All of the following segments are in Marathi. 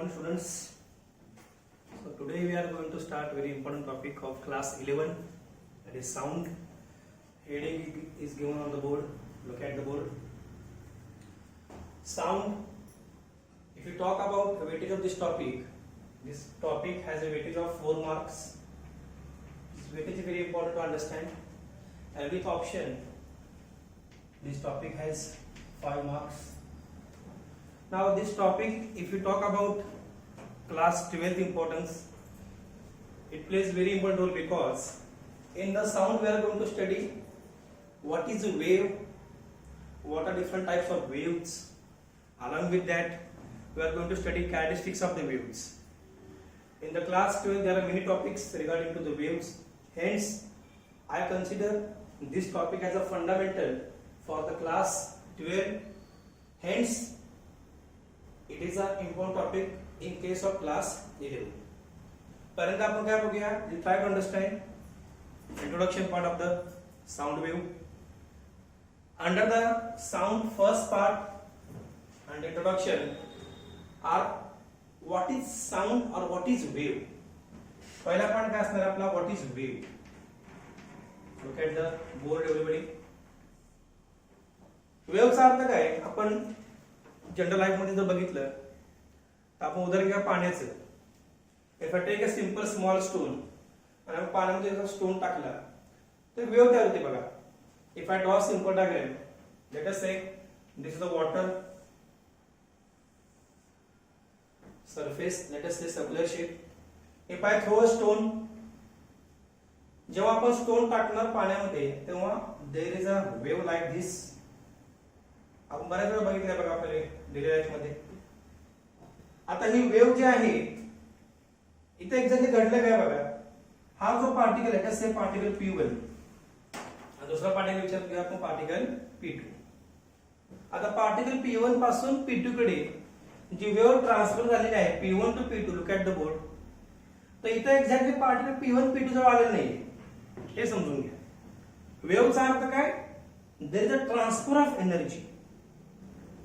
Morning students. So today we are going to start very important topic of class 11, that is sound. Heading is given on the board. Look at the board. Sound. If you talk about the weightage of this topic has a weightage of 4 marks. This weightage is very important to understand. And with option, this topic has 5 marks. Now this topic, if you talk about class 12th importance, it plays very important role because in the sound we are going to study what is a wave, what are different types of waves. Along with that, we are going to study characteristics of the waves. In the class 12 there are many topics regarding to the waves. Hence, I consider this topic as a fundamental for the class 12. Hence, it is an important topic in case of class 11. Parent आपण काय बघूया? We try to understand introduction part of the sound wave. Under the sound first part and introduction are what is sound or what is wave. पहिला पार्ट काय असणार आपला what is wave. Look at the board everybody. वेव्हचा अर्थ काय? आपण जनरल लाईफ मध्ये जर बघितलं तर आपण उदाहरण घ्या पाण्याचं. If I take a simple small stone आणि आपण पाण्यामध्ये जर स्टोन टाकला तर वेव्ह तयार होते बघा. If I draw simple diagram, let us say this is the water surface, let us say circular shape. If I throw a stone, जेव्हा आपण स्टोन टाकणार पाण्यामध्ये तेव्हा there is a wave like this. आपण बऱ्याच वेळा बघितलं बघा आपल्या डेली लाईफ मध्ये. आता ही वेव्ह जी आहे इथे एक्झॅक्टली घडलं काय बघा. हा जो पार्टिकल आहे त्याचे पार्टिकल P1 आणि दुसरा पार्टिकल विचार करूया आपण पार्टिकल P2. आता पार्टिकल P1 पासून P2 कडे जी वेव्ह ट्रान्सफर झालेली आहे P1 to P2, look at the board. तर इथे एक्झॅक्टली पार्टिकल P1 P2 जवळ आलेलं नाही हे समजून घ्या. वेव्हचा अर्थ काय? There is a transfer of energy.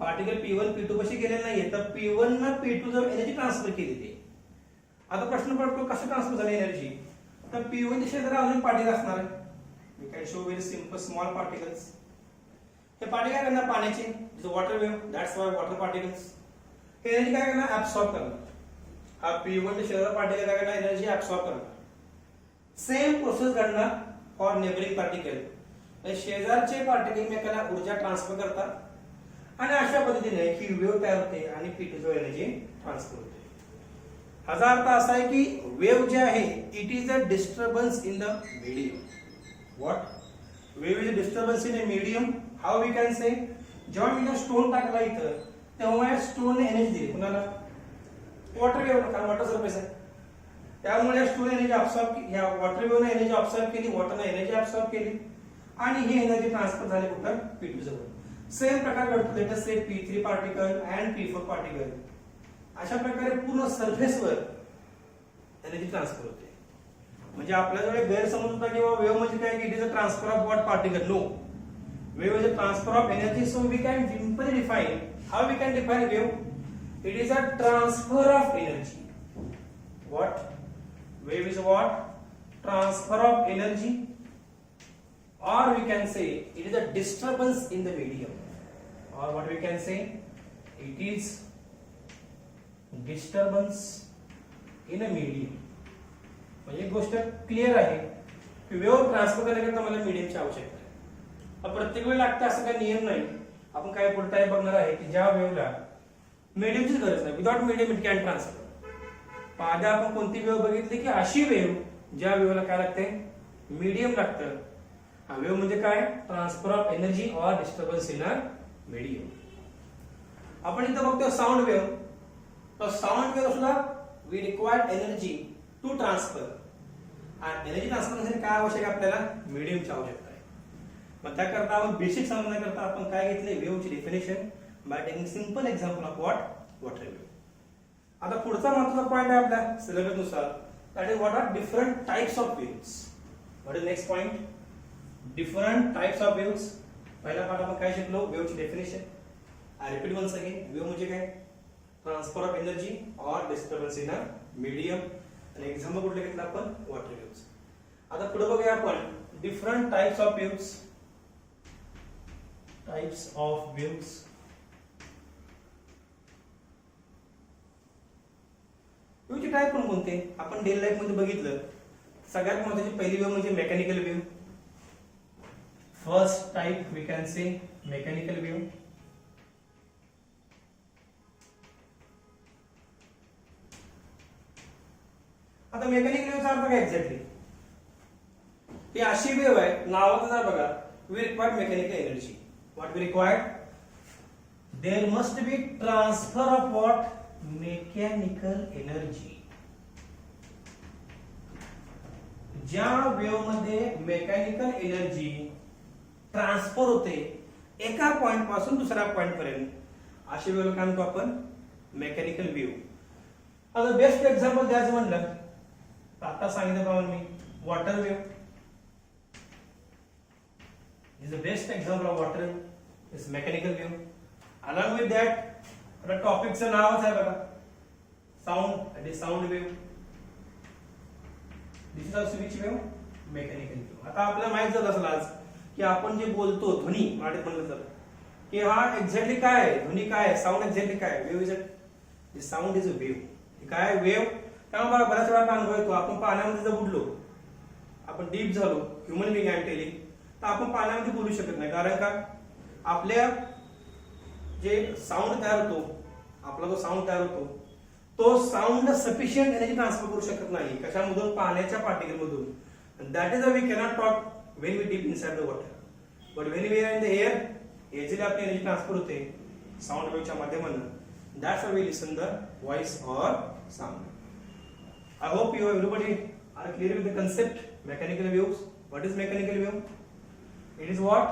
Particle P1 P2 कशी गेलेले नाहीये तर P1 ना P2 जवळ एनर्जी ट्रान्सफर केलेली. आता प्रश्न पडतो कसं ट्रान्सफर झाली एनर्जी. तर P1 च्या शेजारी अजून पार्टिकल असणार आहे. We can show very simple small particles. हे पार्टिकल काय करणार पाण्याचे, जो water wave, that's why water particles. हे एनर्जी काय करणार ऍब्सॉर्ब करणार. हा P1 च्या शेजारी पार्टिकल काय करणार एनर्जी ऍब्सॉर्ब करणार. सेम प्रोसेस घडणार फॉर नेबरिंग पार्टिकल. शेजारचे पार्टिकल एकमेकांना ऊर्जा ट्रान्सफर करतात आणि अशा पद्धतीने ही वेव्ह तयार होते आणि P2 जवळ एनर्जी ट्रान्सफर होते. ह्याचा अर्थ असा आहे की वेव्ह जे आहे it is a disturbance in the medium. What? Wave is a disturbance in a medium. How we can say? जेव्हा मी स्टोन टाकला इथं तेव्हा स्टोन एनर्जी दिली कुणाला? वॉटर वेव्ह, कारण वॉटर सरफेस आहे. त्यामुळे स्टोन एनर्जी अब्सॉर्ब, या वॉटर वेव्हने एनर्जी अब्सॉर्ब केली, वॉटरने एनर्जी अब्सॉर्ब केली आणि ही एनर्जी ट्रान्सफर झाली कुठं P2 जवळ. सेम प्रकार घडतो late us say P3 particle and P4 particle. अशा प्रकारे पूर्ण सरफेसवर एनर्जी ट्रान्सफर होते. म्हणजे आपल्याजवळ गैरसमज होता की वेव्ह म्हणजे काय की it is a transfer of what particle. No, wave is a transfer of energy. So we can simply define, how we can define wave? It is a transfer of energy. What? Wave is what? Transfer of energy. Or we can say it is a disturbance in the medium. Or what we can say? It is disturbance in a medium. म्हणजे एक गोष्ट क्लिअर आहे की वेव्ह ट्रान्सफर करण्याकरता मला मीडियमची आवश्यकता आहे. प्रत्येक वेळी लागतं असं काही नियम नाही. आपण काय पुढे टाईप बघणार आहे की ज्या वेव्हला मीडियमचीच गरज नाही, without medium it can transfer. आधी आपण कोणती वेव्ह बघितली की अशी वेव्ह ज्या वेव्हला काय लागते मीडियम लागतं. वेव्ह म्हणजे काय? Transfer of energy or disturbance in a medium. आपण इथं बघतो साऊंड वेव्ह. तर साऊंड वेव्हला we required energy to transfer. आणि एनर्जी ट्रान्सफर करण्यासाठी काय आवश्यक आहे आपल्याला? मीडियमची आवश्यकता आहे. मग त्याकरता आपण बेसिक समजण्याकरता आपण काय घेतले वेव्हची definition by taking simple example of what? Water wave. आता पुढचा महत्त्वाचा पॉईंट आहे आपल्या सिलेबस नुसार, that is what are different types of waves. What is next point? Different types of waves. पहिला पाठ आपण काय शिकलो? वेव्हची definition. I repeat once again. Wave म्हणजे काय? ट्रान्सफर ऑफ एनर्जी और डिस्टर्बन्स इन अ मीडियम. आणि एक्झाम्पल कुठलं घेतलं आपण? Water waves. आता पुढे बघूया आपण different types of waves. Types of waves. वेव्हचे टाइप पण कोणते? आपण डेली लाईफ मध्ये बघितलं, सगळ्यात महत्त्वाची पहिली वेव्ह म्हणजे mechanical wave. First type we can say mechanical wave. आता मेकॅनिकल वेव्हचा अर्थ काय एक्झॅक्टली? ही अशी वेव्ह आहे, नावातच आहे बघा, we required mechanical energy. What we required? There must be transfer of what? Mechanical energy. ज्या वेव्ह मध्ये मेकॅनिकल एनर्जी ट्रान्सफर होते एका पॉइंट पासून दुसऱ्या पॉइंट पर्यंत, अशी वेव्ह काय म्हणतो आपण? Mechanical wave. आता बेस्ट एक्झाम्पल द्यायचं म्हणलं, आता सांगितल्याप्रमाणे मी water wave is the best example of water is mechanical wave. Along with that, the topic चं नावच आहे बघा, sound. That is sound wave. This is also which wave? Mechanical wave. आता आपल्याला माहित झालं असेल आज की आपण जे बोलतो ध्वनी, मराठीत म्हणलं तर, की हा एक्झॅक्टली काय आहे, ध्वनी काय आहे, साऊंड एक्झॅक्टली काय आहे? Wave is a sound is a wave. काय वेव्ह? त्यामुळे बघा बऱ्याच वेळा अनुभव येतो, आपण पाण्यामध्ये जर बुडलो, आपण डीप झालो, ह्युमन बिंग आय टेलिंग, तर आपण पाण्यामध्ये बोलू शकत नाही. कारण का? आपल्या जे साऊंड तयार होतो, आपला जो साऊंड तयार होतो, तो साऊंड सफिशियंट एनर्जी ट्रान्सफर करू शकत नाही. कशामधून? पाण्याच्या पार्टिकल मधून. That is we cannot talk when we deep inside the water. But when we are in the air, easily आपली एनर्जी ट्रान्सफर होते साऊंड वेव्हच्या माध्यमातून. That's how we listen the voice और sound. I hope you everybody are clear with the concept mechanical waves. What is mechanical wave? It is what?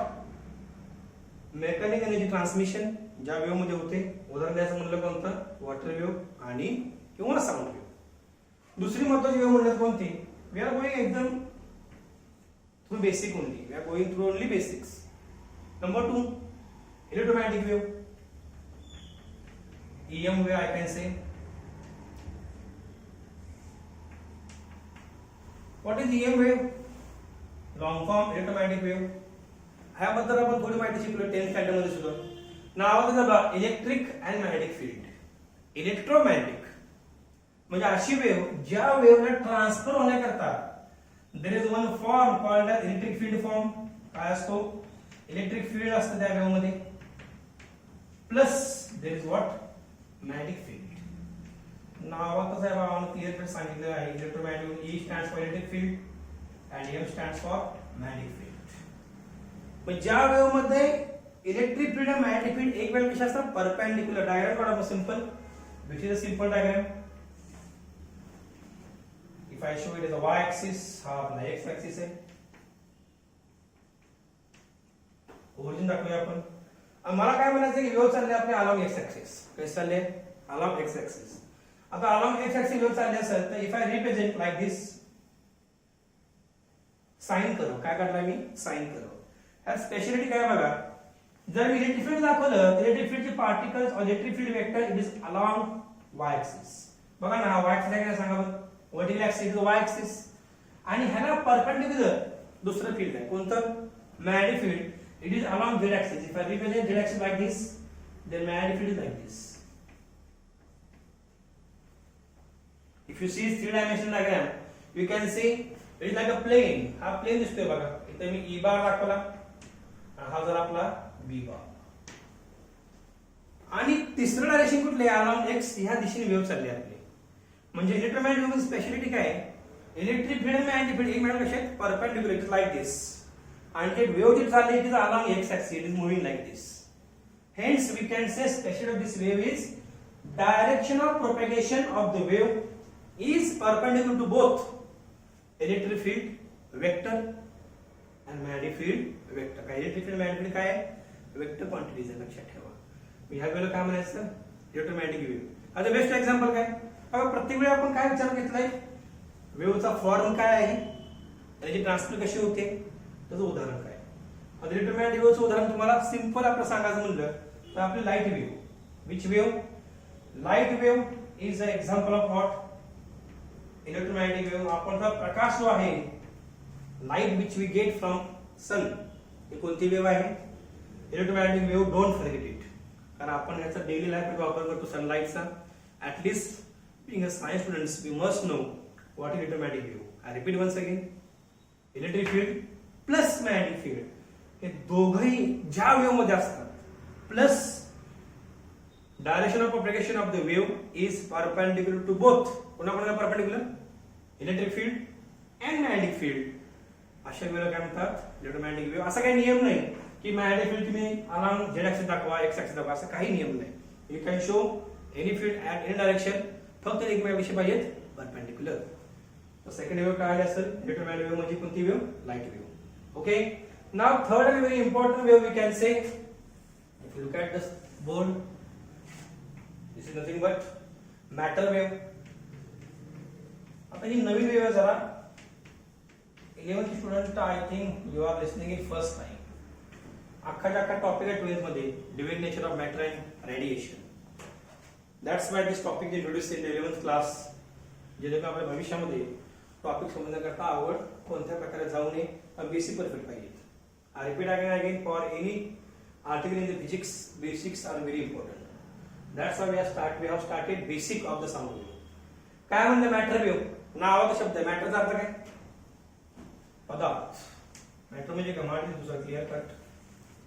Mechanical energy transmission ज्या वेव्ह मध्ये होते. उदाहरण द्यायचं म्हणलं कोणतं? वॉटर वेव्ह आणि किंवा साऊंड वेव्ह. दुसरी महत्वाची वेव्ह म्हणलं कोणती? वी आर गोइंग एकदम through basic only. We are going through only basics. Number 2, electromagnetic wave. EM wave I can say. What is EM wave? Long form electromagnetic wave. ह्याबद्दल आपण थोडी माहिती शिकलो 10th स्टँडर्ड मध्ये सुद्धा. नावाचं बघा, electric and magnetic field. Electromagnetic म्हणजे अशी वेव्ह ज्या वेव्हला ट्रान्सफर होण्याकरता there is one form called as electric field form. काय असतो? इलेक्ट्रिक फील्ड असतं त्या वेव्ह मध्ये, plus there is what? Magnetic field. नावातच आहे बाबा, क्लिअर कट सांगितलं आहे. Electromagnetic, E stands for electric field and M stands for magnetic field. पण ज्या वेव्ह मध्ये इलेक्ट्रिक फील्ड आणि मॅग्नेटिक फील्ड एक वेळ कशा असतात? परपेंडिक्युलर. डायग्राम काढा simple, which is a simple diagram. If I show it is a y axis, हा आपला x axis आहे. ओरिजिन दाखवूया आपण. मला काय म्हणायचं की वेव्ह चालले आपले अलॉंग x axis. कसे चालले? Along x axis. आता अलॉंग x axis वेव्ह चालली असेल तर if I represent like this, sign करो. काय काढला मी? साइन करो. ह्या स्पेशालिटी काय बघा, जर मी इलेक्ट्रिक फील्ड दाखवलं, इलेक्ट्रिक फील्डचे पार्टिकल्स और electric field vector it is along y axis. बघा ना, हा y axis काय सांगा बघ, vertical axis is y axis आणि ह्याला परपेंडिक्युलर दुसरं फील्ड आहे. कोणतं? Magnetic field. It is along z axis. If I represent z axis like this, then magnetic field is like this. If you see 3-dimensional diagram, you can see it is like a plane. हा प्लेन दिसतोय बघा. इथे मी E बार दाखवला आणि हा जर आपला B बार. आणि तिसरं डायरेक्शन कुठले? अलॉंग x ह्या दिशेने वेव्ह चालली आपली. म्हणजे इलेक्ट्रोमॅग्नेटिक वेव्हची स्पेशालिटी काय आहे? इलेक्ट्रिक फील्ड आणि मॅग्नेटिक फील्ड एकमेकांना कसे आहेत? परपेंडिक्युलर. इट इज लाईक दिस. आणि ते वेव्ह जी चालली it is along x axis. It is moving like this. Hence we can say speciality of this wave is direction of propagation of the wave is perpendicular to both electric field vector and magnetic field vector. काय इलेक्ट्रिक फील्ड मॅग्नेटिक फील्ड काय आहे? वेक्टर क्वांटिटीज आहे, लक्षात ठेवा. मी ह्या वेळेला काय म्हणायचं? Electromagnetic wave. आता बेस्ट एक्झाम्पल काय? बघा, प्रत्येक वेळी आपण काय विचार घेतलाय? वेव्हचा फॉर्म काय आहे, त्याची ट्रान्सफर कशी होते, त्याचं उदाहरण काय. आता इलेक्ट्रोमॅग्नेटिक वेव्हचं उदाहरण तुम्हाला सिंपल आपलं सांगायचं म्हणलं तर आपली light wave. Which wave? Light wave is a example of what electromagnetic wave. आपण जर प्रकाश जो आहे light which we get from sun, ही कोणती वेव्ह आहे? Electromagnetic wave. Don't forget it, कारण आपण याचा डेली लाईफ वापर करतो सनलाईटचा. At least being a science students we must know what is electromagnetic wave. I repeat once again, electric field plus magnetic field हे दोघही ज्या वेव्ह मध्ये असतात plus direction of propagation of the wave is perpendicular to both. कोणाकोणाला perpendicular? Electric field and magnetic field. अशा वेळेला काय म्हणतात? Electromagnetic wave. असा काही नियम नाही की मॅग्नेटिक फील्ड तुम्ही अलॉंग झेड ऍक्सिस दाखवा, एक्स ऍक्सिस दाखवा, असं काही नियम नाही. You can show any field at any direction, फक्त एकमेकांविषयी पाहिजेत परपेंडिक्युलर. तर सेकंड वेव्ह काय असेल? इलेक्ट्रोमॅग्नेटिक वेव्ह म्हणजे कोणती wave? Light wave. Okay. Now third and very important wave we can say, if you look at this board, this is nothing but matter wave. आता ही नवीन वेव्ह जरा 11th student I think you are listening it first time. अख्खा टॉपिक आहे 12th मध्ये, divine nature of matter and radiation. That's why this topic is introduced in the 11th class. जेणेकरून आपल्या भविष्यामध्ये टॉपिक समजण्याकरता आवड कोणत्या प्रकारे जाऊ नये, बेसिक परफेक्ट पाहिजे. I repeat again for any article in the physics, basics are very important. That's why we have started basic of the sound wave. काय म्हणते मॅटर वेव्ह? नावाचा शब्द आहे. मॅटरचा अर्थ काय? पदार्थ. मॅटर म्हणजे काय? माहिती तुझा क्लिअर कट.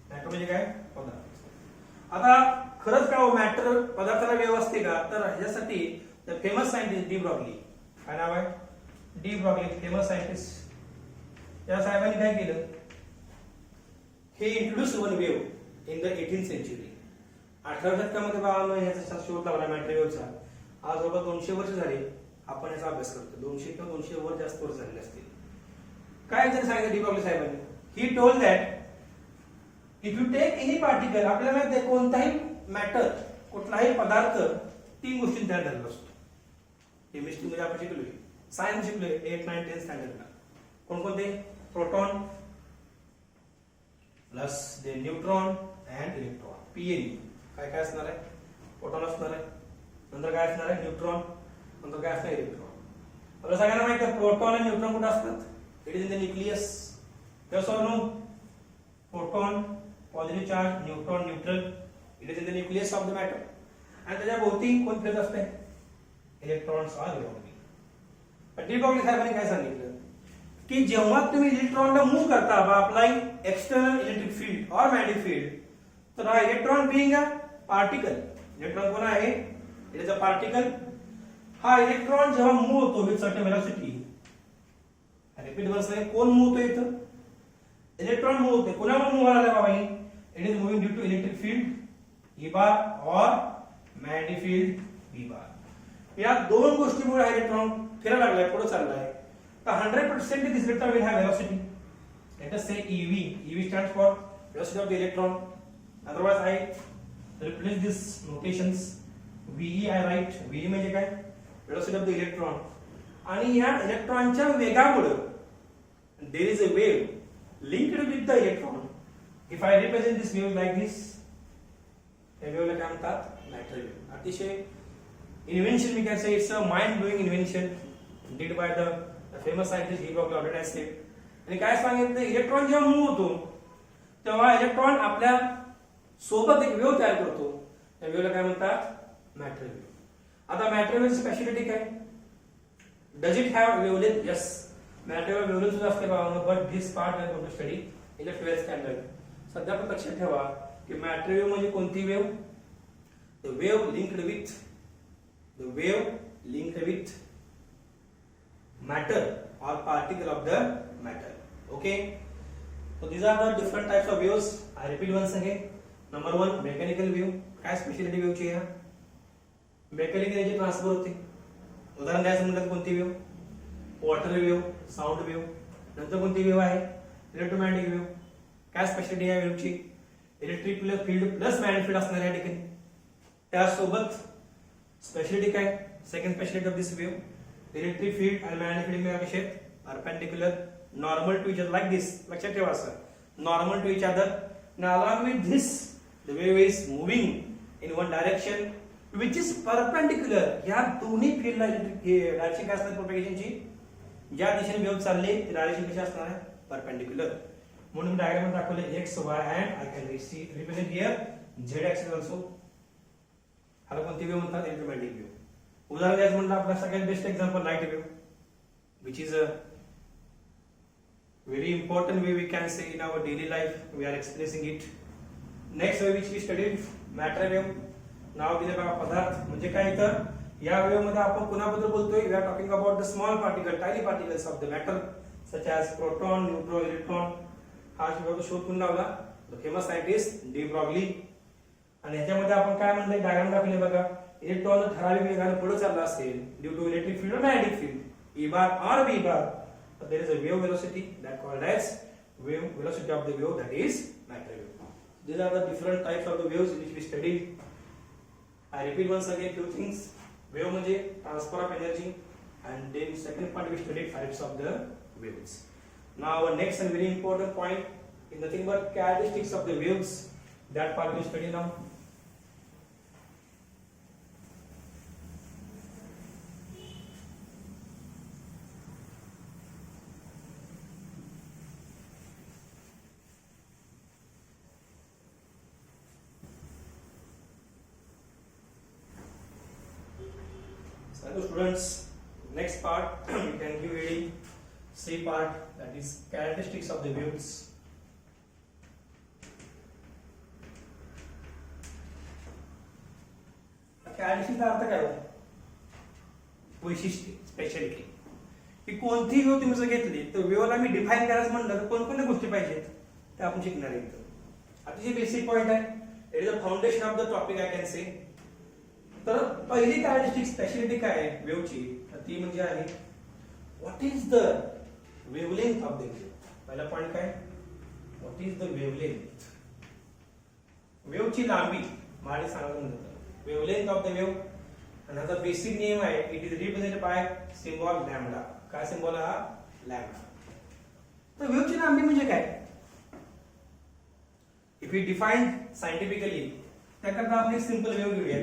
मॅटर म्हणजे काय? पदार्थ. आता खरंच का मॅटर पदार्थाला वेव्ह असते का? तर ह्याच्यासाठी the famous scientist de Broglie, काय नाव आहे? De Broglie, famous scientist. त्या साहेबांनी काय केलं? हे introduce one wave in the 18th century. 18व्या शतकामध्ये बाळांनो ह्याचा शोध लावला मॅटर वेव्हचा. आज जवळपास 200 वर्ष झाले आपण याचा अभ्यास करतो. 200 किंवा 200 वर जास्त वर्ष झालेले असतील. काय त्यांनी सांगितलं डी ब्रॉग्ली साहेबांनी? He told that if you take any particle, आपल्याला माहिती आहे कोणताही मॅटर, कुठलाही पदार्थ 3 गोष्टी तयार झालेला असतो. केमिस्ट्री मध्ये आपण शिकलोय, सायन्स शिकलोय 8, 9, 10 स्टँडर्डला. कोणकोणते? Proton plus they neutron and electron. PN काय काय असणार आहे? प्रोटॉन असणार आहे, नंतर काय असणार आहे? न्यूट्रॉन, नंतर काय असणार? इलेक्ट्रॉन. आपल्याला सगळ्यांना माहिती आहे प्रोटॉन आणि न्यूट्रॉन कुठे असतात? It is in the nucleus. Yes or no? Proton positive charge, neutron neutral. It is in the nucleus of the matter. आणि त्याच्या भोवती कोण फिरत असते? Electrons are revolving. पण डी ब्रॉग्ली साहेबांनी काय सांगितलं की जेव्हा तुम्ही इलेक्ट्रॉनला मूव्ह करता by applying external electric field और मॅग्नेटिक फील्ड, तर हा electron being a particle, electron कोण आहे? It is a particle. हा इलेक्ट्रॉन जेव्हा मूव्ह होतो with certain velocity, repeat once again, कोण मूव्ह होतो इथं? इलेक्ट्रॉन मूव्ह होते. कोणामुळे मूव्ह झाला बाबा? It is moving due to electric field E bar और मॅग्नेटिक फील्ड B बार. या दोन गोष्टीमुळे हा इलेक्ट्रॉन फिरायला लागलाय, पुढे चाललाय. तर 100% this electron will have velocity. Let us say EV. EV stands for velocity of the electron. Otherwise, I replace these notations. VE I write. VE म्हणजे काय? Velocity of the electron. आणि या इलेक्ट्रॉनच्या वेगामुळे there is a wave linked with the electron. If I represent this wave like this, या वेव्हला काय म्हणतात? Matter wave. अतिशय invention, we can say it's a mind-blowing invention did by the famous scientist de Broglie already sed. आणि काय सांगितलं? इलेक्ट्रॉन जेव्हा मूव्ह होतो तेव्हा इलेक्ट्रॉन आपल्या सोबत एक वेव्ह तयार करतो. त्या वेव्हला काय म्हणतात? Matter wave. आता मॅटर वेव्हची स्पेशालिटी काय? Does it have wavelength? Yes, matter wave wavelength सुद्धा असते बाबा. But this part we are going to study in the 12th standard. सध्या पण लक्षात ठेवा की मॅटर वेव्ह म्हणजे कोणती wave? The wave linked with matter or particle of the matter. Okay, so these are the different types of waves. I repeat once again. Number 1, mechanical wave. काय स्पेशलिटी वेव्हची आहे? मेकॅनिकल एनर्जी ट्रान्सफर होते. उदाहरण द्यायचं म्हणलं कोणती wave? Water wave, sound wave. नंतर कोणती वेव्ह आहे? Electromagnetic wave. काय स्पेशलिटी आहे वेव्हची? Electric field plus magnetic field असणार या ठिकाणी. त्यासोबत स्पेशलिटी काय? Second speciality of this wave, electric field आणि मॅग्नेटिक फील्ड मिळाले कसे? Perpendicular, normal to each other, like this. लक्षात ठेवा sir, normal to each other. Now along with this, the wave is moving in one direction which is perpendicular. या दोन्ही फील्डला डायरेक्शन काय असणार प्रोपॅगेशनची, ज्या दिशेने वेव्ह चालले ते डायरेक्शन कशी असणार आहे, परपेंडिक्युलर. म्हणून डायग्राम मध्ये दाखवले x Y and I can represent here Z axis also. ह्याला कोणती वेव्ह म्हणतात, इलेक्ट्रोमॅग्नेटिक वेव्ह. उदाहरण द्यायचं म्हणलं आपला सगळ्यात best example light wave, which is a very important way we can say in our daily life we are expressing it. Next way which we studied, matter wave. नाव दिले बघा पदार्थ म्हणजे काय, तर या वेव्ह मध्ये आपण कोणाबद्दल बोलतोय, we are talking about the small particle, tiny particles of the matter such as proton, neutron, electron. हा शोध कोण लावला, the famous scientist de Broglie. आणि ह्याच्यामध्ये आपण काय म्हणलंय, डायग्राम दाखवले बघा. इलेक्ट्रॉन ठराविक वेगाने पुढे चालला असेल ड्यू टू इलेक्ट्रिक फील्ड और मॅग्नेटिक फील्ड, ई बार और B bar, but there is a wave velocity that called as wave velocity of the wave, that is matter wave. These are the different types of the waves which we studied. I repeat once again few things. Wave म्हणजे transfer of energy, and then second part we studied types of the waves. Now our next and very important point is nothing but characteristics of the waves. That part we study now. Hello students, next part we can give reading C part, that is characteristics of the waves. Characteristic अर्थ काय हो, वैशिष्ट्य, स्पेशालिटी. की कोणती वेव्ह तुम्ही जर घेतली तर वेव्हला मी डिफाईन करायचं म्हणलं तर कोणकोणत्या गोष्टी पाहिजेत ते आपण शिकणार आहे. अतिशय बेसिक पॉइंट आहे, it is the foundation of the topic I can से. तर पहिली कॅरेक्टरिस्टिक स्पेशालिटी काय आहे वेव्हची, ती म्हणजे आहे what is the wavelength of the wave. पहिला पॉइंट काय, व्हॉट इज द वेव्हलेंथ. वेव्हची लांबी मला सांगायचं म्हणतात वेव्हलेंथ ऑफ द वेव्ह. आणि ह्याचा बेसिक नियम आहे, it is represented by symbol lambda. काय सिम्बॉल हा, लॅम्बडा. तर वेव्हची लांबी म्हणजे काय, इफ यू डिफाइन सायंटिफिकली, त्याकरता आपण एक सिंपल वेव्ह घेऊया.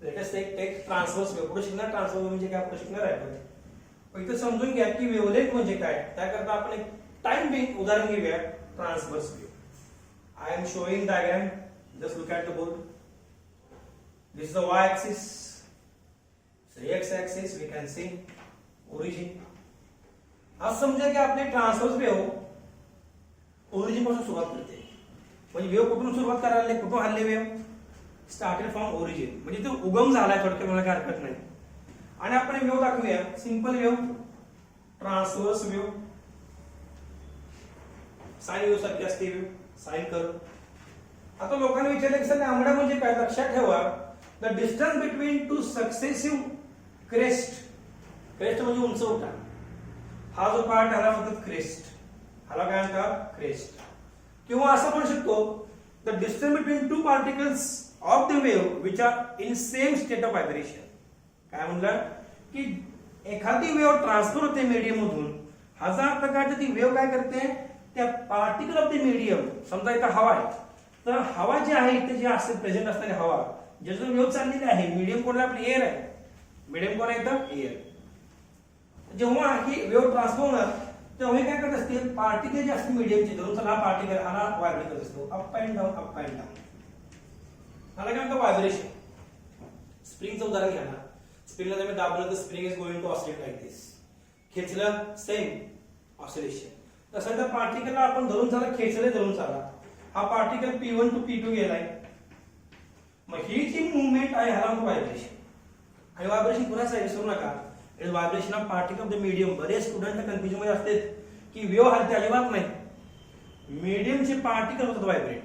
लेटेस्ट एक ट्रान्सवर्स वेव्ह. पुढे शिकणार ट्रान्सवर्स म्हणजे काय, पुढे शिकणार आहे. पण इथं समजून घ्या की वेव्हलेंथ म्हणजे काय. त्याकरता आपण एक टाइम बिंग उदाहरण घेऊया, transverse wave. I am showing diagram, just look at the board. This is the y axis, x axis we can see origin. आज समजा की आपली ट्रान्सवर्स वेव्ह ओरिजिन पासून सुरुवात करते. म्हणजे वेव्ह कुठून सुरुवात करायला, कुठून हल्ले वेव्ह, स्टार्टेड फ्रॉम ओरिजिन, म्हणजे तो उगम झालाय थोडक्यात, मला काय हरकत नाही. आणि आपण वेव्ह दाखवूया, simple wave, transverse wave, sine wave सारखी असते वेव्ह, साइन कर्व. आता लोकांना विचारलं की सर लॅम्बडा म्हणजे काय, लक्षात ठेवा the distance between two successive crest. Crest म्हणजे उंचवटा. हा जो पार्ट ह्याला म्हणतात क्रेस्ट, ह्याला काय म्हणतात क्रेस्ट. किंवा असं म्हणू शकतो the distance between two particles of the wave which are in same state of vibration. काय म्हणलं की एखादी वेव्ह ट्रान्सफर होते मीडियम मधून, ह्याचा अर्थ काय, ती वेव्ह काय करते, त्या पार्टिकल ऑफ द मीडियम, समजा इथं हवा आहे, तर हवा जी आहे इथे जी असते प्रेझेंट असणारी हवा, ज्याच्यातून वेव्ह चाललेली आहे, मीडियम कोणला आपली एअर आहे, मीडियम कोण आहे इथं एअर. जेव्हा ही वेव्ह ट्रान्सफर होणार तेव्हा हे काय करत असते, पार्टिकल जे असते मीडियमचे, धरून चला हा पार्टिकल हाला व्हायब्रेट करत असतो, up and down, up and down. ह्याला काय म्हणतात व्हायब्रेशन. स्प्रिंगचं उदाहरण घ्या ना, स्प्रिंगला जर मी दाबलं तर spring is going to oscillate like this. खेचलं सेम ऑसिलेशन. तसं त्या पार्टिकलला आपण धरून चाला, खेचले धरून चाला, हा पार्टिकल P1 टू P2 गेलाय. मग ही जी मुवमेंट आहे ह्याला म्हणतो व्हायब्रेशन. आणि व्हायब्रेशन कुणाचं आहे विसरू नका, it is vibration of particle of the medium. बरेच स्टुडंट कन्फ्युजन मध्ये असतात की वेव्ह हलते, अजिबात नाही. मीडियमचे पार्टिकल होतात व्हायब्रेट,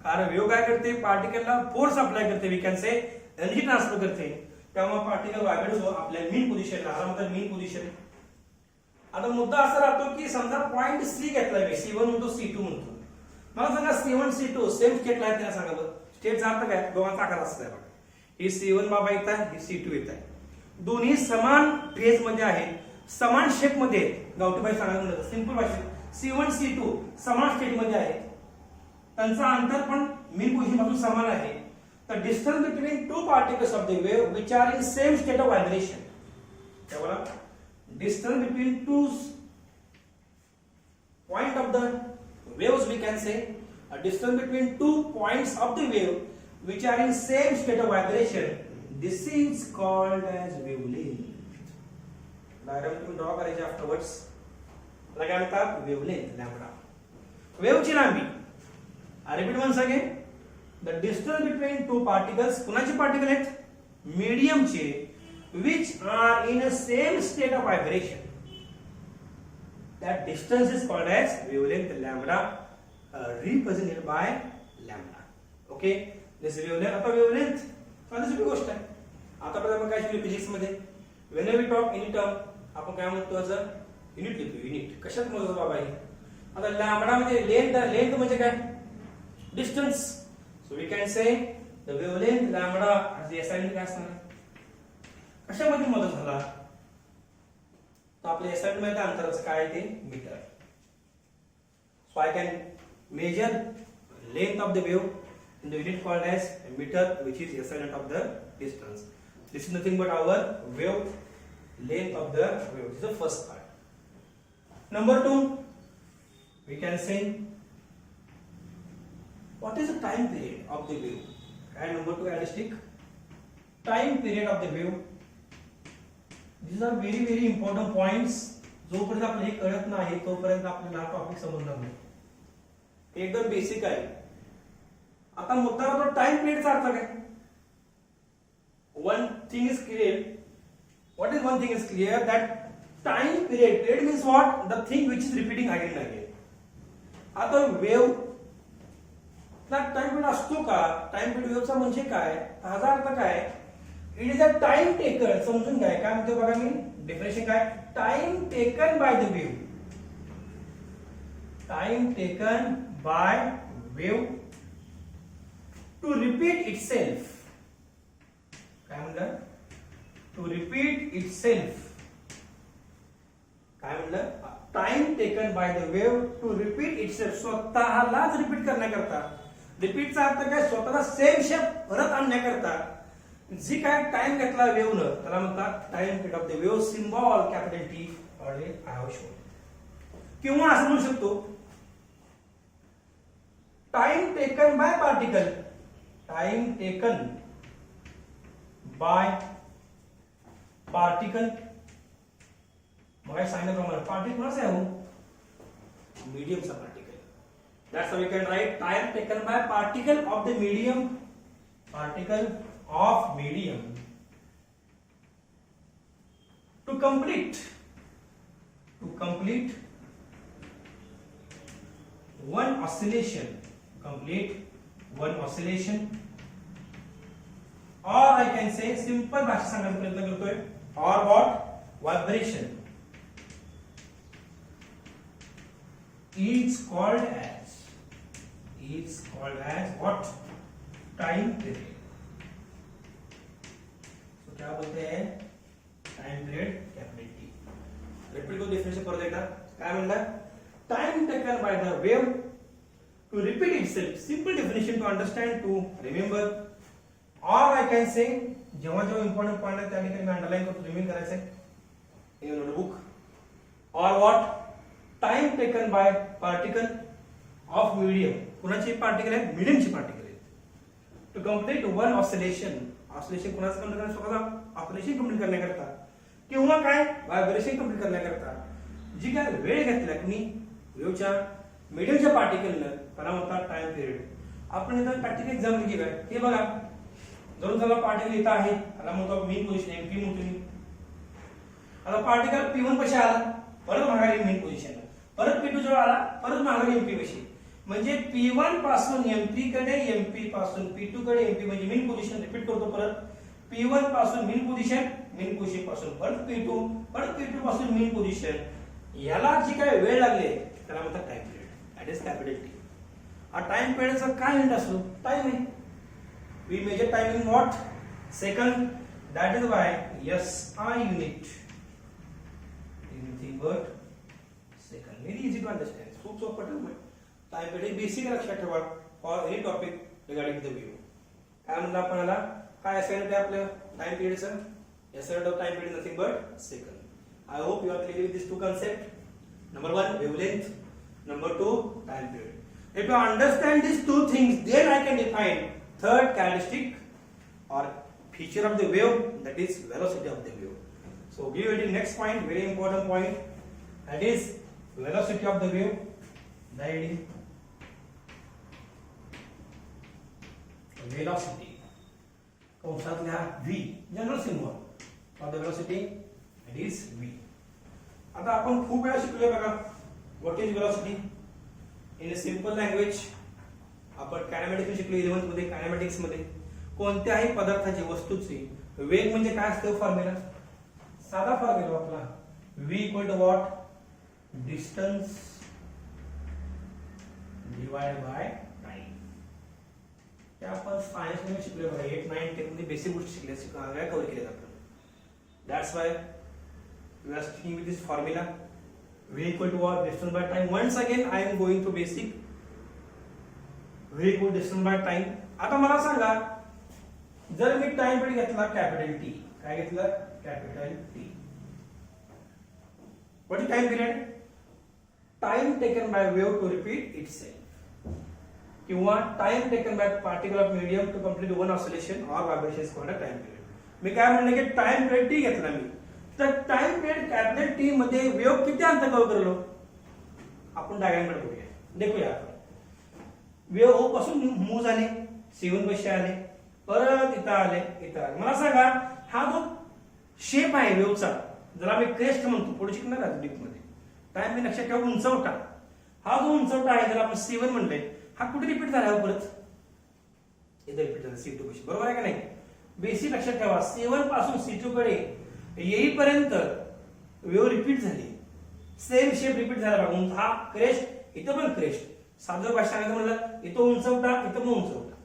कारण वेव्ह काय करते, पार्टिकलला फोर्स अप्लाय करते, we can say energy transfer करते, त्यामुळे पार्टिकल व्हायब्रेट होतो आपल्या मीन पोझिशनला, ह्याला म्हणतात मीन पोझिशन. आता मुद्दा असा राहतो की समजा पॉइंट C घेतला, C1 म्हणतो C2 म्हणतो. मला सांगा C1 C2 सेम स्टेटला आहे, त्यांना सांगा बरं स्टेटचा अर्थ काय, दोघांचा आकार असतो बघा. ही C1 बाबा येत आहे, ही C2 येत आहे, दोन्ही समान फेज मध्ये आहेत, समान शेप मध्ये. गावठी बाई सांगायला म्हणलं सिंपल भाषेत C1 C2 समान स्टेट मध्ये आहेत, त्यांचा अंतर पण मीन पोझिशन पासून समान आहे. the distance between two particles of the wave which are in same state of vibration. क्या बोला? Distance between two point of the waves, we can say a distance between two points of the wave which are in same state of vibration. This is called as wavelength. Diagram तुम्ही ड्रॉ करायचे afterwards. त्याला काय म्हणतात? Wavelength, lambda. वेव्ह ची लांबी. I repeat once again. The distance between two particles, कुणाचे पार्टिकल आहेत? मीडियम चे, which are in a same state of vibration. That distance is called as wavelength, lambda, represented by lambda. Okay, this wavelength. आता wavelength साधी सोपी गोष्ट आहे. आतापर्यंत आपण काय शिकलो फिजिक्स मध्ये? Whenever we talk any term, आपण काय म्हणतो? आज युनिट लिहितो. युनिट कशात मोजायचं बाबा हे? आता लॅम्बडा म्हणजे लेंथ म्हणजे काय? Distance. So we can say the wavelength lambda as the assignment काय असणार? कशामध्ये मदत झाला? तर आपल्या assignment मध्ये अंतराचं काय आहे ते metre. So I can measure length of the wave in the unit called as meter, which is assignment of the distance. This is nothing but our wave length of the wave. This is the first part. Number 2, we can say what is the time period of the wave? And number 2 characteristic, time period of the wave. These are very important points. जोपर्यंत आपल्याला हे कळत नाही तोपर्यंत आपल्याला हा टॉपिक समजणार नाही. एकदम बेसिक आहे. आता मुद्दा होतो टाइम पिरियडचा अर्थ काय? One thing is clear. What is one thing is clear? That time period. Period means what? The thing which is repeating again and again. आता वेव्ह टाइम पिरियड असतो का? टाइम पिरियड वेव्हचा म्हणजे काय? त्याचा अर्थ काय? It is a time taken. समजून घ्या काय म्हणतो बघा मी. डेफिनेशन काय? Time taken by the wave. Time taken by wave to repeat itself. काय म्हणलं? To repeat itself. काय म्हणलं? Time taken by the wave to repeat itself. स्वतःलाच रिपीट करण्याकरता. रिपीटचा अर्थ काय? स्वतःला सेम शेप परत आणण्याकरता जी काय टाइम घेतला वेव्हनं त्याला म्हणतात time period of the wave. Symbol capital T already I have shown. किंवा असं म्हणू शकतो time taken by particle. Time taken by particle. मग सांगितल्याप्रमाणे पार्टिकल कोणाचा आहे? मीडियमचा particle. That's how we can write time taken by particle of the medium. Particle of medium. To complete one oscillation. Or I can say simple भाषा सांगण्याचा प्रयत्न करतोय. Or what? Vibration. Is called as what? Time period. So क्या बोलते हैं? Time period capital T. Repeat को डेफिनेशन परत एकदा काय म्हणलं? Time taken by the wave to repeat itself. Simple definition to understand, to remember. Or I can say जेव्हा इम्पॉर्टंट पॉइंट आहे त्या ठिकाणी मी अंडरलाइन करतो. रिमेन करायचंय in your notebook. Or what? Time taken by particle of medium. कुणाची पार्टिकल आहे? मीडियमची पार्टिकल आहे. To complete one oscillation. Oscillation कुणाचं कंप्लीट करण्यासाठी? स्वतःचा ऑसिलेशन कंप्लीट करण्याकरता किंवा काय व्हायब्रेशन कंप्लीट करण्याकरता जी काय वेळ घेतला की वेव्हच्या मीडियमच्या पार्टिकलनं त्याला म्हणतात टाइम पिरियड. आपण इथं प्रॅक्टिकल एक्झाम्पल घेऊया. हे बघा, जर त्याला पार्टिकल इथं आहे त्याला म्हणतो मेन पोझिशन एमपी म्हणतो मी. आता पार्टिकल P1 पाशी आला, परत माघारी मेन पोझिशन, परत P2 जवळ आला, परत माघारी एमपी पाशी. म्हणजे P1 पासून MP कडे, MP पासून P2 कडे, MP म्हणजे मेन पोझिशन. रिपीट करतो परत. P1 पासून मेन पोझिशन पासून परत P2, परत P2 पासून मेन पोझिशन. याला जी काय वेळ लागले त्याला म्हणतात time period. That is capital T. आ टाइम पिरियडचा काय युनिट असतो? टाइम आहे. We measure time in what? Second. That is why SI unit. Anything but second. Very easy to understand. खूप सोपं टर्म आहे. टाइम पिरियड बेसिक लक्षात ठेवा for any topic regarding the wave. काय म्हणलं आपण याला, काय असाइनमेंट आहे आपलं टाइम पिरियडचं, assignment of time period nothing but second. I hope you are clear with this two concept. Number 1 wavelength, number 2 time period. If you understand these two things, then I can define third characteristic or feature of the wave, that is velocity of the wave. So give it the next point, very important point, that is velocity of the wave. That velocity कंसात लिहा v, general symbol of the velocity, that is v. आता आपण खूप वेळा शिकलोय बघा what is velocity in a simple language. आपण कायनेमॅटिक्स शिकलो 11th मध्ये. कायनेमॅटिक्स मध्ये कोणत्याही पदार्थाची वस्तूची वेग म्हणजे काय असतं फॉर्म्युला, साधा फॉर्म्युला आपला v equal to what, distance divide by time. ते आपण सायन्स मध्ये शिकलोय बघा 8, 9, 10 मध्ये बेसिक गोष्टी शिकल्या कव्हर केल्या आपण. That's why we are sticking with this formula, v equal to what, distance by time. Once again I am going to basic, v equal to distance by time. आता मला सांगा जर मी टाइम पिरियड घेतला कॅपिटल टी, काय घेतलं capital T, what is time period, time taken by wave to repeat itself, किंवा time taken by particle of medium to complete one oscillation और vibration is called time period. मी काय म्हणलं की टाइम पिरियड टी घेतला मी, तर टाइम पिरियड कॅपिटल टी मध्ये वेव्ह किती अंतर कव्हर करलो आपण डायग्रामकडे बघूया. देखूया वेव्ह ओ पासून मूव झाले, C1 पाशी आले, परत इथं आले, इथं आले. मला सांगा हा जो शेप आहे वेव्हचा, ज्याला आम्ही क्रेस्ट म्हणतो, पुढे शिकणार आहे डीप मध्ये, टाइम मी लक्षात ठेवा उंचवटा, हा जो उंचवटा आहे ज्याला आपण C1 म्हणले, हा कुठे रिपीट झाला परत इथे रिपीट झाला C2 पाशी, बरोबर आहे का नाही. बेसिक लक्षात ठेवा C1 पासून C2 कडे येईपर्यंत वेव्ह रिपीट झाली, सेम शेप रिपीट झाला बघा. हा क्रेस्ट, इथं पण क्रेस्ट, साधं भाषा सांगायचं म्हणलं इथं उंचवटा, इथं पण उंचवटा.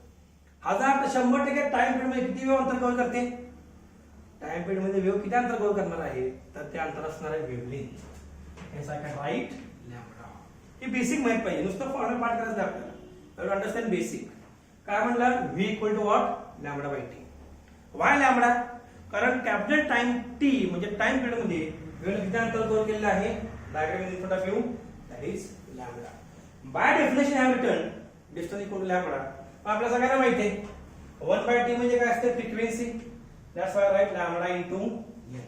हा जर 100% टाइम पिरियड मध्ये किती वेव्ह अंतर कव्हर करते, टाइम पिरियड मध्ये वेव्ह किती अंतर कव्हर करणार आहे, तर ते अंतर असणार आहे wavelength. Hence I can write lambda. हे बेसिक माहित पाहिजे, नुसतं फॉर्म्युला पाठ करायचं आपल्याला, यू अंडरस्टँड बेसिक. काय म्हणलं v equal to what, lambda by T. Why lambda, कारण कॅपिटल टाइम टी म्हणजे टाइम पिरियड मध्ये वेव्ह किती अंतर कव्हर केलेलं आहे, diagram in front of you, that is lambda. By definition have written distance equal to lambda. आपल्याला सगळ्यांना माहिती आहे 1/t म्हणजे काय असते frequency, that's why write lambda into n.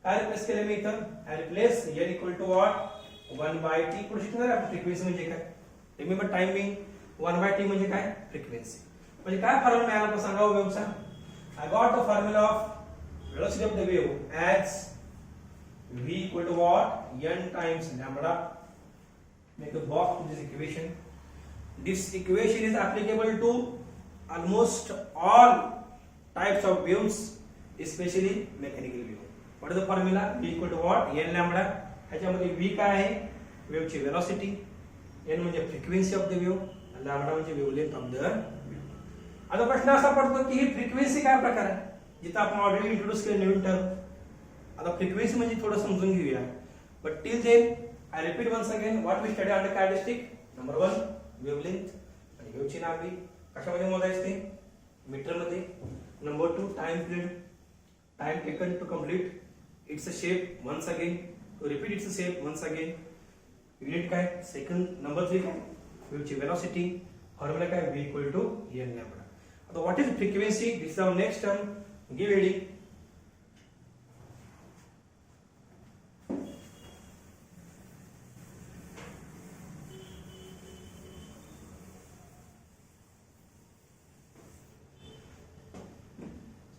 काय रिप्लेस केले मी इथं, I replace n equal to what 1/t. पुढे शिकणार आहे फ्रिक्वेन्सी म्हणजे काय, रिमेंबर टाइमिंग, 1/t म्हणजे काय फ्रिक्वेन्सी. म्हणजे काय फॉर्म्युला मिळाला आपण सांगा वेव्हचा. I got the formula of velocity of the wave as v equal to what, n times lambda. Make a box to this equation. This equation is applicable to almost all types of waves, especially mechanical wave. What is the formula, v equal to what, n lambda. ह्याच्यामध्ये v काय आहे, wave ची velocity, n म्हणजे frequency of the wave, lambda म्हणजे wavelength of the wave. आता प्रश्न असा पडतो की ही फ्रिक्वेन्सी काय प्रकार आहे, जिथं आपण ऑलरेडी इंट्रोड्यूस केलं नवीन टर्म. आता फ्रिक्वेन्सी म्हणजे थोडं समजून घेऊया, but till then I repeat once again what we study under characteristic. Number 1 wavelength, आणि वेव्हची लांबी कशामध्ये मोजायची ते, मीटर मध्ये. Number 2 time period, time taken to complete its a shape once again, to repeat its a shape once again. Unit काय सेकंड. नंबर 3 काय वेव्हची वेलोसिटी, फॉर्म्युला काय v equal to n lambda. So what is frequency? This is our next term. Give ready.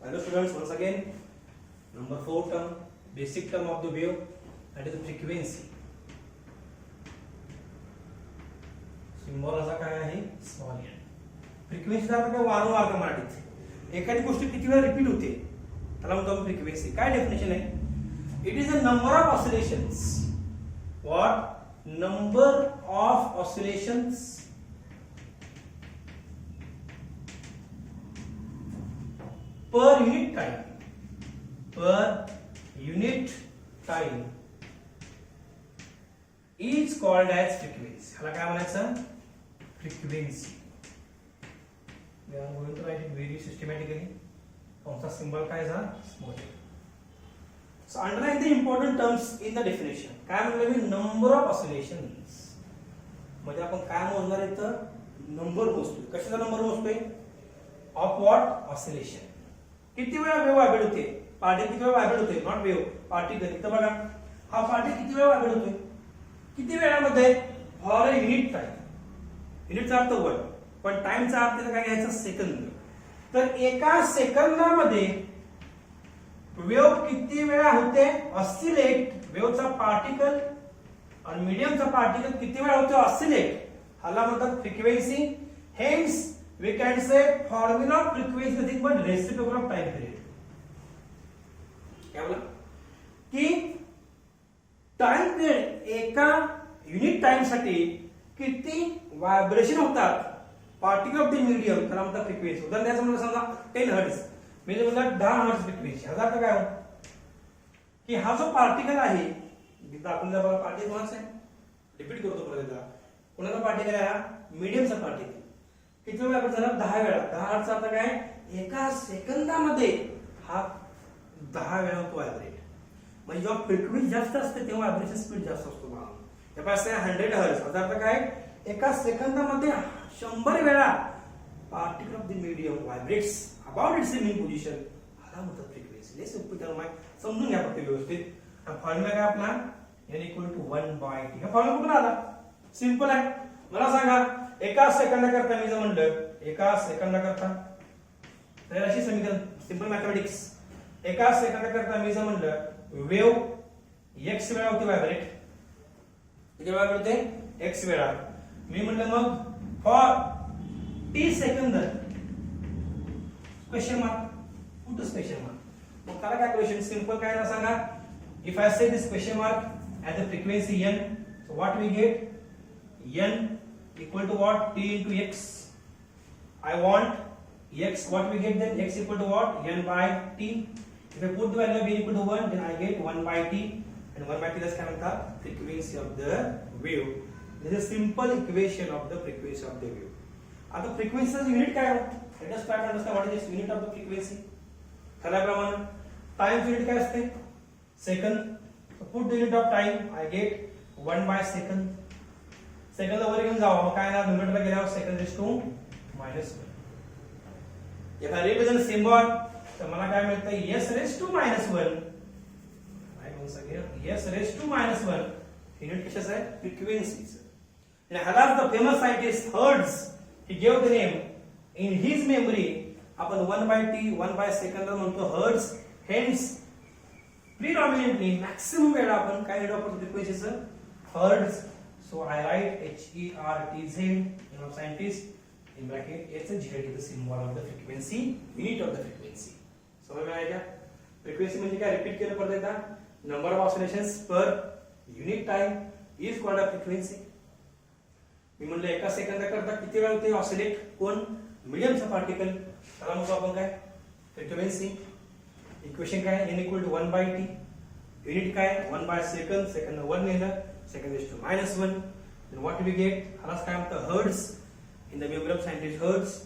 Hello students, once again, number 4 term, basic term of the wave, that is the frequency. Symbol असा काय आहे, small n. फ्रिक्वेन्सी काय वारंवार मराठीत एखादी गोष्ट किती वेळा रिपीट होते त्याला म्हणतो आपण फ्रिक्वेन्सी. काय डेफिनेशन आहे, it is a number of oscillations, what, number of oscillations per unit time, per unit time is called as frequency. ह्याला काय म्हणायचं, frequency. We are going to write it very systematically. कंसा सिंबल काय जा small. So underline the important terms in the definition. काय म्हणलं मी, नंबर ऑफ ऑसिलेशन्स. म्हणजे आपण काय मोजणार इथं, नंबर मोजतोय. कशाचा नंबर मोजतोय, ऑफ व्हॉट, ऑसिलेशन. किती वेळा वेव्ह व्हायब्रेट होते, पार्टी किती वेळा व्हायब्रेट होते, नॉट वेव्ह, पार्टिकल. इथं बघा हा पार्टी किती वेळा व्हायब्रेट होतोय, किती वेळामध्ये, फॉर अ युनिट टाइम. युनिटचा अर्थ वन, पण टाइमचा अर्थ काय घ्यायचा, सेकंद. तर एका सेकंदामध्ये वेव्ह किती वेळा होते ऑसिलेट, वेव्हचा पार्टिकल आणि मीडियमचा पार्टिकल किती वेळा होते ऑसिलेट, हाला म्हणतात frequency. Hence we can say formula of frequency nothing but reciprocal of time period. क्या बोला की टाइम पिरियड, एका युनिट टाइम साठी किती व्हायब्रेशन होतात पार्टिकल ऑफ द मीडियम, त्याला म्हणतात फ्रिक्वेन्सी. उदाहरण द्यायचं म्हणजे समजा 10 हर्ट्ज, म्हणजे म्हणतात 10 हर्ट्ज फ्रिक्वेन्सी. ह्याचा अर्थ काय हो, की हा जो पार्टिकल आहे, दाखवून द्या बघा, पार्टिकल कोणाचा आहे, रिपीट करतो परत एकदा. कोणाचा पार्टिकल आहे, हा मीडियमचा पार्टिकल. किती वेळा झाला, 10 वेळा. 10 हर्ट्जचा अर्थ काय, एका सेकंदामध्ये हा 10 वेळा होतो व्हायब्रेट. म्हणजे जेव्हा फ्रिक्वेन्सी जास्त असते तेव्हा व्हायब्रेशन स्पीड जास्त असतो. त्यापासून 100 हर्ट्ज, याचा अर्थ काय, एका सेकंदामध्ये 100 वेळा particle of the medium vibrates about it's in position, हाला म्हणतात फ्रिक्वेन्सी. लेस सिंपल टर्म आहे, समजून घ्या फक्त व्यवस्थित. फॉर्म्युला काय आपला, n = 1/t. हा फॉर्म्युला कुठून आला, सिंपल आहे. मला सांगा, एका सेकंदाकरता मी जर म्हणलं, एका सेकंदाकरता, तर अशी समीकरण, सिंपल मॅथमॅटिक्स. एका सेकंदाकरता मी जर म्हणलं वेव्ह x वेळा होती व्हायब्रेट, किती वेळा होते, x वेळा. मी म्हणलं मग for t second, question mark, कुठं क्वेश्चन मार्क. मग त्याला काय क्वेश्चन, सिंपल काय ना सांगा. If I say this question mark at the frequency n, so what we get, n equal to what, t into x. I want x, what we get then, x equal to what, n by t. If I put the value of n equal to 1, then I get 1 by t, and 1 by t is काय म्हणतात, frequency of the wave. This is simple equation of the frequency of the wave. आता frequency चा unit काय आहे, let us try to understand what is this unit of the frequency. ठरल्याप्रमाणे time unit काय असते, second. So put the unit of time, I get 1 by second. सेकंद वर घेऊन जावा, मग काय ना, न्यूमरेटरला गेल्यावर सेकंद raise to -1. if I represent symbol, तर मला काय मिळतं, s रेस टू -1. काय म्हणू सगळे, s रेस टू -1. युनिट कशाचं आहे, फ्रिक्वेन्सीचं. आणि ह्याला the famous scientist hertz, he gave the name in his memory. आपण 1 by t, 1 by second म्हणतो हर्ट्ज. हेन्स predominantly maximum वेळा आपण काय घेतो, आपण फ्रिक्वेन्सीचं hertz. So I write HERTZ, name of scientist, in bracket HZ is the symbol of the frequency, unit of the frequency. समझ में आया क्या, फ्रिक्वेन्सी म्हणजे काय, रिपीट केलं परत एकदा, number of oscillations per unit time is called a frequency. मी म्हणलं एका सेकंदाकरता किती वेळा होते ऑसिलेट, कोण, मीडियमचा पार्टिकल, त्याला म्हणतो आपण काय, फ्रिक्वेन्सी. इक्वेशन काय, n equal to 1 by t. Unit काय, 1 by second, सेकंद 1 नेलं, सेकंद raise to -1. then what we get, ह्यालाच काय म्हणतात, hertz. in the memory of scientist hertz.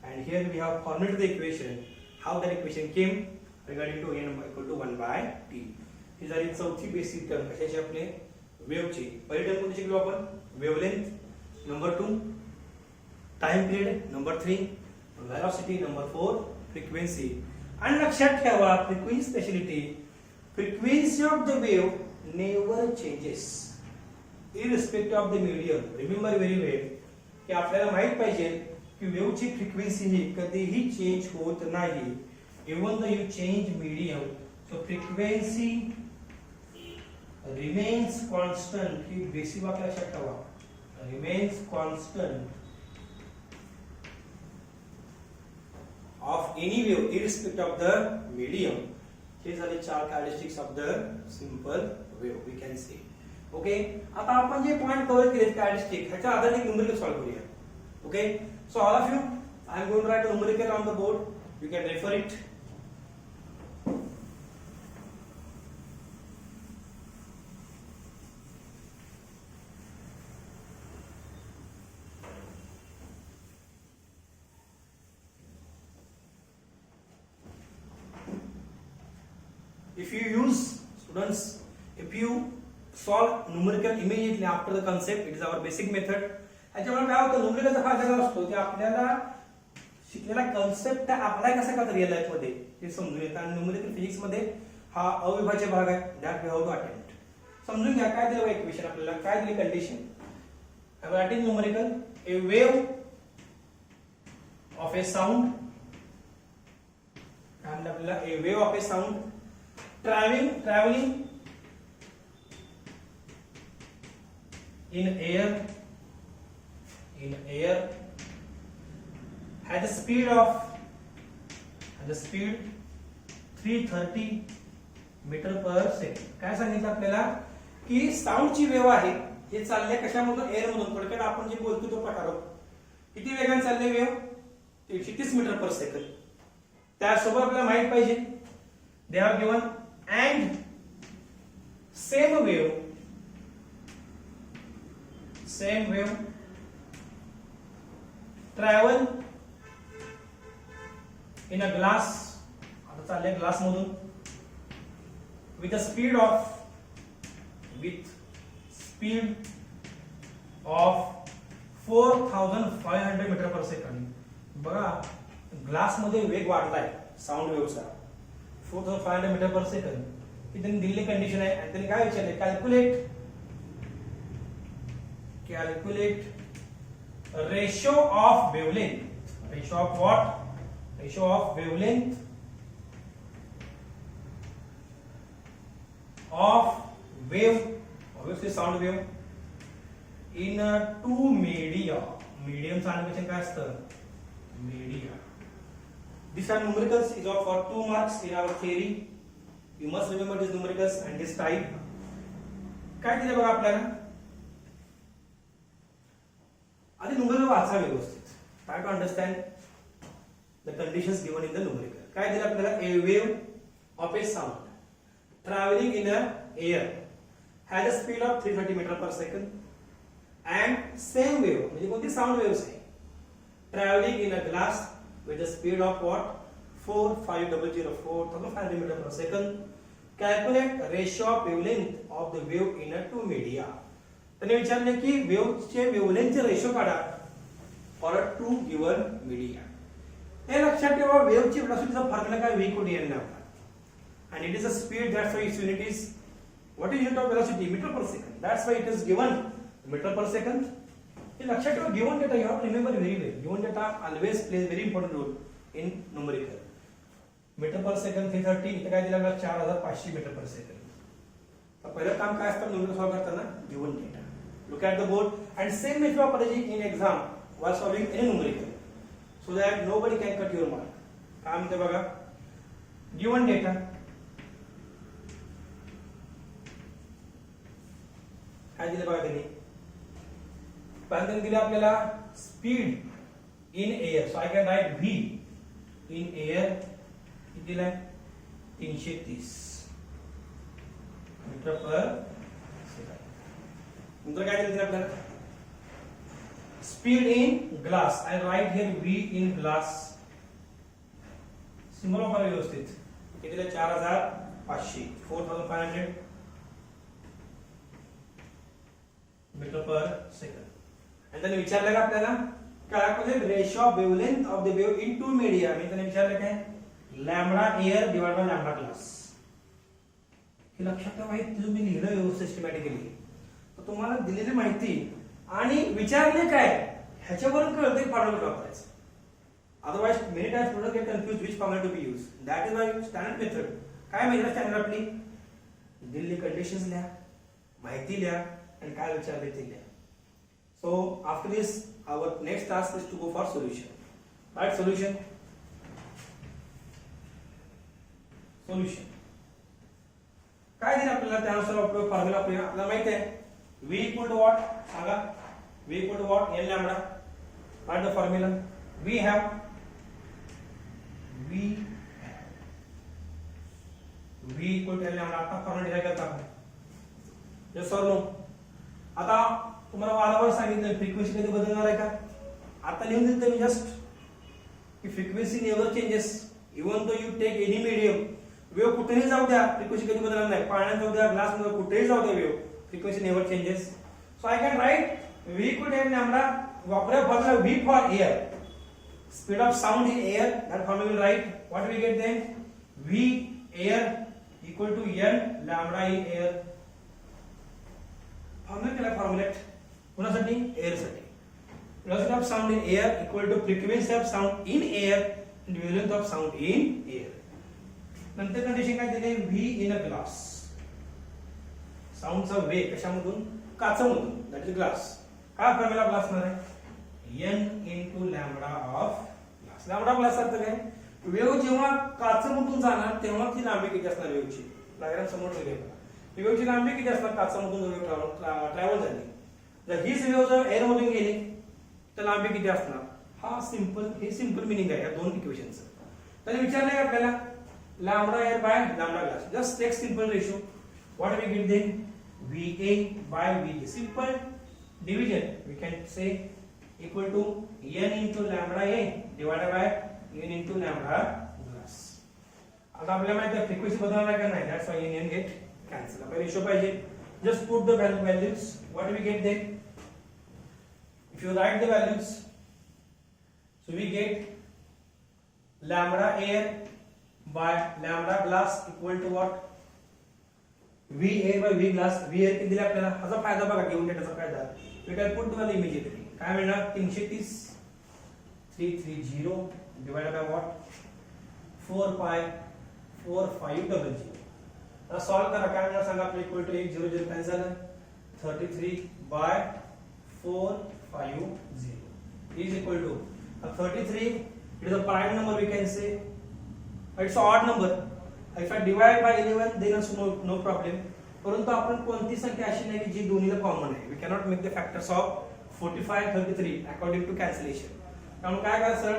and here we have formulated the equation, how that equation came regarding to n equal to 1 by t. ही झाली चौथी बेसिक टर्म कशाची, आपले वेव्हची. पहिली टर्म कोणती शिकलो आपण, wavelength. Number 2 time period. Number 3 velocity. Number 4 frequency. आणि लक्षात ठेवा, frequency speciality, frequency of the wave never changes irrespective of the medium. Remember very well, की आपल्याला माहित पाहिजे की वेव्हची फ्रिक्वेन्सी ही कधीही चेंज होत नाही. Even the you change medium, so frequency remains constant. He basic वाक्य लक्षात ठेवा, remains constant of any wave irrespective of the medium. हे झाले 4 characteristics of the simple wave, we can say. Okay, आता आपण जे पॉइंट कव्हर केले characteristic, ह्याच्या आधारे न्यूमेरिकल सॉल्व्ह करूया. Okay, so all of you, I am going to write a numerical on the board, you can refer it. if you use students, if you solve numerical immediately after the concept, it is our basic method. याच्यामुळे काय होतं, न्यूमेरिकलचा फायदा काय असतो की आपल्याला शिकलेला कन्सेप्ट अप्लाय कसा करता रिअल लाईफ मध्ये ते समजून येतं. आणि न्यूमेरिकल फिजिक्स मध्ये हा अविभाज्य भाग आहे, that we have to attempt. समजून घ्या काय दिलं इक्वेशन आपल्याला, काय दिली condition. Writing numerical, a wave of a sound, काय म्हणलं आपल्याला, a wave of a sound travelling in air at the speed 330 metre per second. काय सांगितलं आपल्याला की साऊंडची वेव्ह आहे, हे चालले कशामधून, एअर मधून. थोडक्यात आपण जे बोलतो तो प्रकार किती वेगाने चालले वेव्ह, 130 मीटर पर सेकंड. त्यासोबत आपल्याला माहित पाहिजे they are given and same wave travel in a glass, आता चालले ग्लास मधून, with speed of 4500 metre per second. बघा ग्लास मध्ये वेग वाढलाय साऊंड वेव्हचा 4500 मीटर पर सेकंड. ही त्यांनी दिलेली कंडिशन आहे. आणि त्यांनी काय विचारले, calculate ratio of wavelength, ratio of what, ratio of wavelength of wave, obviously sound wave, in two media. Medium सांगण्यापेक्षा काय असतं, media. These are numericals is of for 2 marks in our theory. You must remember these numericals and this type. काय दिले बघा आपल्याला, आधी न्यूमेरिकल वाचा व्यवस्थित. Try to understand the conditions given in the numerical. काय दिलं आपल्याला, a wave of a sound traveling in a air had a speed of 330 meter per second and same wave म्हणजे कोणती साऊंड वेव्स आहे, traveling in a glass with a speed of what, 4500 meter per second. Calculate ratio of wavelength of the wave in a two media. त्याने विचारले की वेव्हचे वेव्हलेंथचे रेशो काढा for a two given media. हे लक्षात ठेवा, वेव्हची वेलोसिटीचा फॉर्म्युला काय, v = n होता. and it is a speed, that's why its unit is, what is unit of velocity, meter per second. That's why it is given meter per second. हे लक्षात ठेवा, given data you have to remember very well. Given data always plays very important role in numerical. Metre per second 330, इथे काय दिलं, 4500 मीटर पर सेकंड. तर पहिलं काम काय असतं न्यूमेरिकल सॉल्व करताना, given data. Look at the board and same methodology in exam while solving any numerical, so that nobody can cut your mark. काय म्हणते बघा, given data, काय दिलं बघा त्यांनी, पहिल्यांदा दिलं आपल्याला speed in air. So I can write v in air किती दिलाय, 330 मीटर पर सेकंड. नंतर काय दिलं आपल्याला, speed in glass. I write here v in glass, symbol वापरा व्यवस्थित. किती दिलं, 4500 मीटर पर सेकंड. आणि त्याने विचारलं का आपल्याला, calculate ratio of wavelength of the wave in two media. म्हणजे त्याने विचारलं काय, lambda air divide by lambda glass. हे लक्षात ठेवा, माहिती तुम्ही लिहिलं व्यवस्थित सिस्टमॅटिकली तर तुम्हाला दिलेली माहिती आणि विचारले काय ह्याच्यावरून कळते फॉर्म्युला वापरायचं. Otherwise many times student get confuse which formula to be use. That is why standard method. काय मेथड स्टँडर्ड आपली, दिलेली कंडिशन्स लिहा, माहिती लिहा आणि काय विचारले ते लिहा. So after this, our next task is to go for solution. Right, solution. काय दिलं आपल्याला, त्यानुसार आपण फॉर्म्युला आपल्याला माहिती आहे, v equal to what सांगा, v equal to what, n lambda. Write the formula. We have v equal to n lambda. आता फॉर्म्युला डिराइव करता आपण. yes or no. आता तुम्हाला वारंवार सांगितलं फ्रिक्वेन्सी कधी बदलणार आहे का, आता लिहून दिलं तुम्ही जस्ट की frequency never changes even though you take any medium. Wave कुठेही जाऊ द्या, फ्रिक्वेन्सी कधी बदलणार नाही. पाण्यात जाऊ द्या, ग्लास मध्ये, कुठेही जाऊ द्या wave, frequency never changes. So I can write v equal to lambda, वापरूया formula v for air, speed of sound in air. That formula will write. What we get then? v air equal to n lambda in air. Formula केला फॉर्म्युलेट कुणासाठी? एअर साठी. velocity of sound in air equal to frequency of sound in air and wavelength of sound in air. नंतर कंडिशन काय दिली? v in a glass. साऊंडचा वेग कशामधून? काचमधून, दॅट इज ग्लास. काय फॉर्म्युला ग्लास असणार आहे? n into lambda of glass. Lambda glass अर्थ काय? वेव्ह जेव्हा काचमधून जाणार तेव्हा ती लांबी किती असणार वेव्हची? डायग्राम समोर ठेवली आहे. वेव्हची लांबी किती असणार काचमधून जो वेव्ह ट्रॅव्हल झाली? जर हीच वेव्ह जर एअर मधून गेली तर लांबी किती असणार? हा सिंपल, हे सिंपल मिनिंग आहे या दोन इक्वेशनचं. तर विचारलंय आपल्याला lambda air by lambda glass. Just take simple ratio. What we get then? VA by VG. Simple division. We can say equal to n into lambda A divided by n into lambda glass. आता आपल्याला माहिती आहे फ्रिक्वेन्सी बदलणार का नाही. That's why n get cancel. आपल्याला रेशो पाहिजे. Just put the values. What we get then? If you write the values, so we get lambda air by lambda glass equal to what? V air by V glass. V air किती दिले आपल्याला? हाचा फायदा बघा, घेऊन घेण्याचा फायदा. We can put the value immediately. काय मिळणार? 330 330 divided by what? 4 pi 4500. आता सॉल्व करा. काय मिळणार सांगा आपल्याला? इक्वल टू 1 0 0 काय झालं? 33 by 450 is equal to 33. It is a prime number, we can say. It's an odd number. If I divide by 11 then also no problem. परंतु आपण कोणती संख्या अशी नाही की जी दोन्हीला कॉमन आहे. We cannot make the factors of 45 33 according to cancellation. त्यामुळे काय करा सर,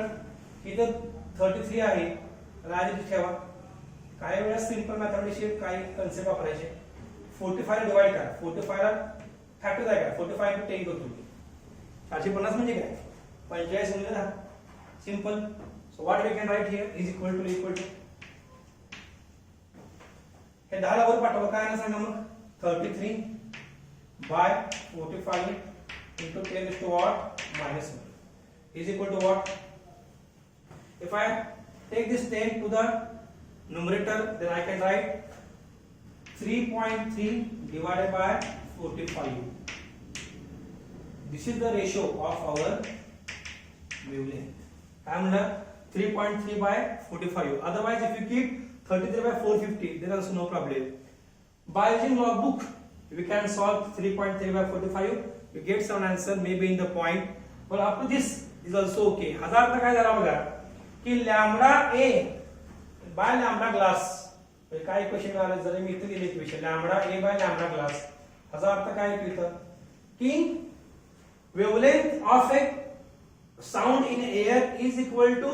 इथं 33 आहे, राहिलेली ठेवा. काही वेळा सिंपल मॅथमॅटिक्स काही कन्सेप्ट वापरायचे. 45 डिवाइड करा. 45 ला फॅक्टर काय करा? 45 * 10 करतो मी. 450 म्हणजे काय? 45 गुणिले 10. Simple. So what we can write here is equal to हे 10 ला वर पाठवा. काय ना सांगा मग? 33 by 45 into 10 is to what? -1 is equal to what? If I take this 10 to the numerator, then I can write 3.3 divided by 45. This is the ratio of our wavelength. I am 3.3 by 45. Otherwise, if you keep 33 by 450, there is no problem. By using logbook, we can solve 3.3 by 45. We get some answer maybe in the point. But up to this is also okay. हजार तक काय झाला बघा की lambda A by lambda glass. काय इक्वेशन आलं? जर मी इथे लिहिले equation lambda A by lambda glass. हजार तक काय येतं की wavelength of a sound in air is equal to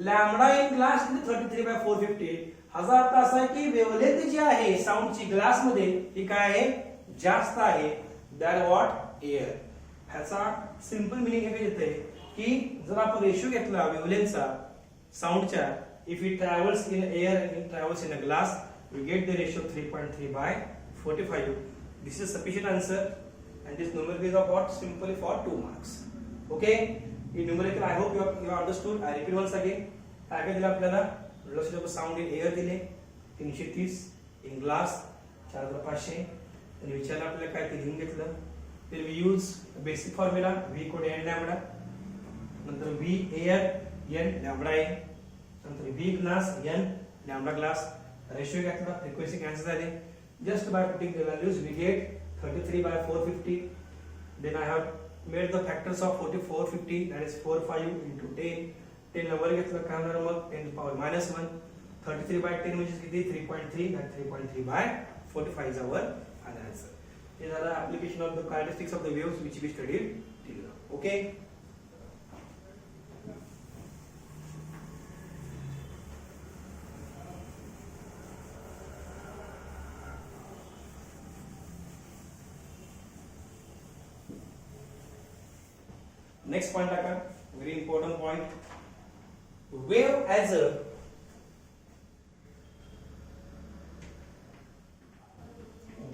lambda in glass into 33 by 450. ह्याचा अर्थ असा आहे की वेव्हलेंथ जी आहे साऊंडची ग्लास मध्ये ती काय आहे? जास्त आहे दॅन व्हॉट? एअर. ह्याचा सिंपल मिनिंग हे येते की जर आपण रेशो घेतला वेव्हलेंथचा साऊंडच्या, if it travels in air and travels in a glass, we get the ratio 3.3 by 45. This is sufficient answer and this numerical is of what? Simply for 2 marks. Okay? In numerical I hope you have understood. I repeat once again. काय काय दिलं आपल्याला? velocity of sound in air दिले 330, in glass 4500. आणि विचारलं आपल्याला काय ते लिहून घेतलं. then we use basic formula v equal to n lambda, नंतर v air n lambda a, नंतर v glass n lambda glass. Ratio घेतला, फ्रिक्वेन्सी कॅन्सल झाली. just by putting the values we get 33 by 450. then I have made the factors of 450, that is 45 into 10. 10 ला वर घेतलं काय होणार मग? 10 to the power -1. 33 by 10 म्हणजे किती? 3.3. that 3.3 by 45 is our final answer. These are the application of the characteristics of the waves which we studied till now. Okay? Next point like a very important point. Wave as a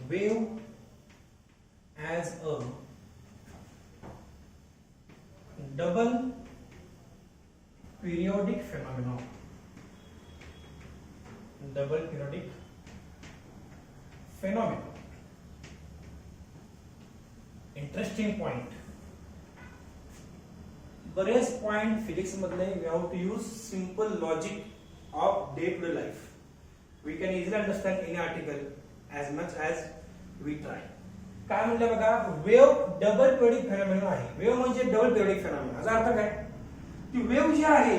wave as a double periodic phenomenon. Double periodic phenomenon. Interesting point. बरेच पॉइंट फिजिक्स मधले we have to use simple logic of day to day life. We can easily understand any article as much as we try. काय म्हणलं बघा, वेव्ह डबल पिरियडिक फेनॉमेनॉन आहे. वेव्ह म्हणजे डबल पिरियडिक फेनॉमेनॉन. याचा अर्थ काय की वेव्ह जी आहे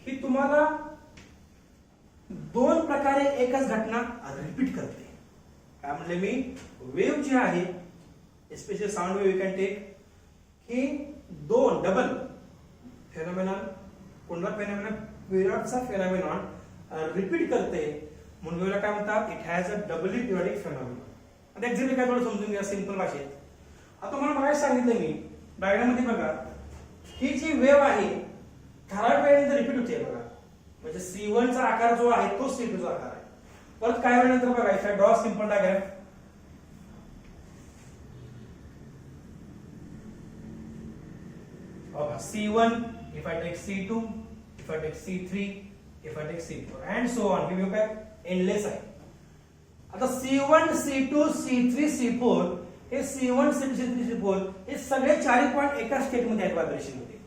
ही तुम्हाला दोन प्रकारे एकच घटना रिपीट करते. काय म्हणले मी, वेव्ह जी आहे special sound wave you can take, ही दोन डबल फेनॉमेनॉन, कोणता फेनॉमेनॉन, पिरियडचा फेनॉमेनॉन रिपीट करते म्हणून वेव्हला काय म्हणतात, it has a doubly periodic phenomenon. आता एक्झॅक्टली काय थोडं समजून घ्या सिंपल भाषेत. आता तुम्हाला बघायला सांगितलं मी डायग्राम मध्ये बघा, ही जी वेव्ह आहे ठराविक वेळेनंतर रिपीट होते बघा. म्हणजे C1 चा आकार जो आहे तो C2 चा आकार आहे. परत काही वेळेनंतर बघा, if I draw simple diagram, C1, if I take C2, if I take C3, if I take C4 and so on, we look at endless आहे. आता C1, C2, C3, C4 हे C1, C2, C3, C4 हे सगळे चारही पॉइंट एका स्टेट मध्ये आहेत व्हायब्रेशन मध्ये.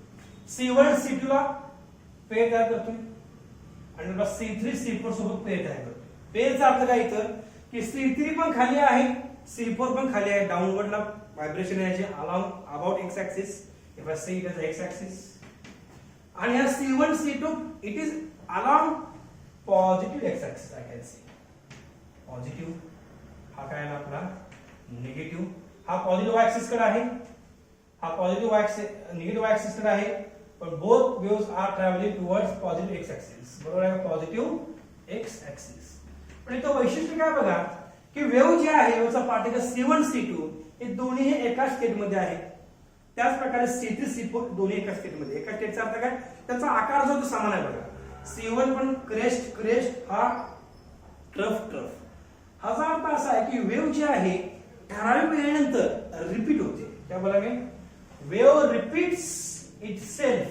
C1 C2 ला पेअर तयार करतोय आणि मग C3 C4 सोबत पेअर तयार करतोय. पेअरचा अर्थ काय इथं की C3 पण खाली आहे, C4 पण खाली आहे. डाऊनवर्डला व्हायब्रेशन याचे along about x axis. If I say it as x axis, and here C1, C2, it is along positive x axis. I can say positive. हा काय आहे आपला निगेटिव्ह. हा पॉझिटिव्ह ऍक्सिस कडे आहे, हा पॉझिटिव्ह ऍक्सिस निगेटिव्ह ऍक्सिस कडे आहे. पण both waves are travelling towards positive x axis. बरोबर आहे, पॉझिटिव्ह एक्स ऍक्सिस. पण इथं वैशिष्ट्य काय बघा की वेव्ह जे आहे वेव्हचा पार्टिकल C1, C2 हे दोन्ही एका स्टेट मध्ये आहेत. त्याच प्रकारे C3, C4 दोन्ही एका स्टेट मध्ये. एका स्टेटचा अर्थ काय, त्याचा आकार जो तो समान आहे बघा. C1 पण क्रेस्ट क्रेस्ट, हा ट्रफ ट्रफ. ह्याचा अर्थ असा आहे की वेव्ह जी आहे ठराविक वेळेनंतर रिपीट होते. काय बोला मी, wave repeats itself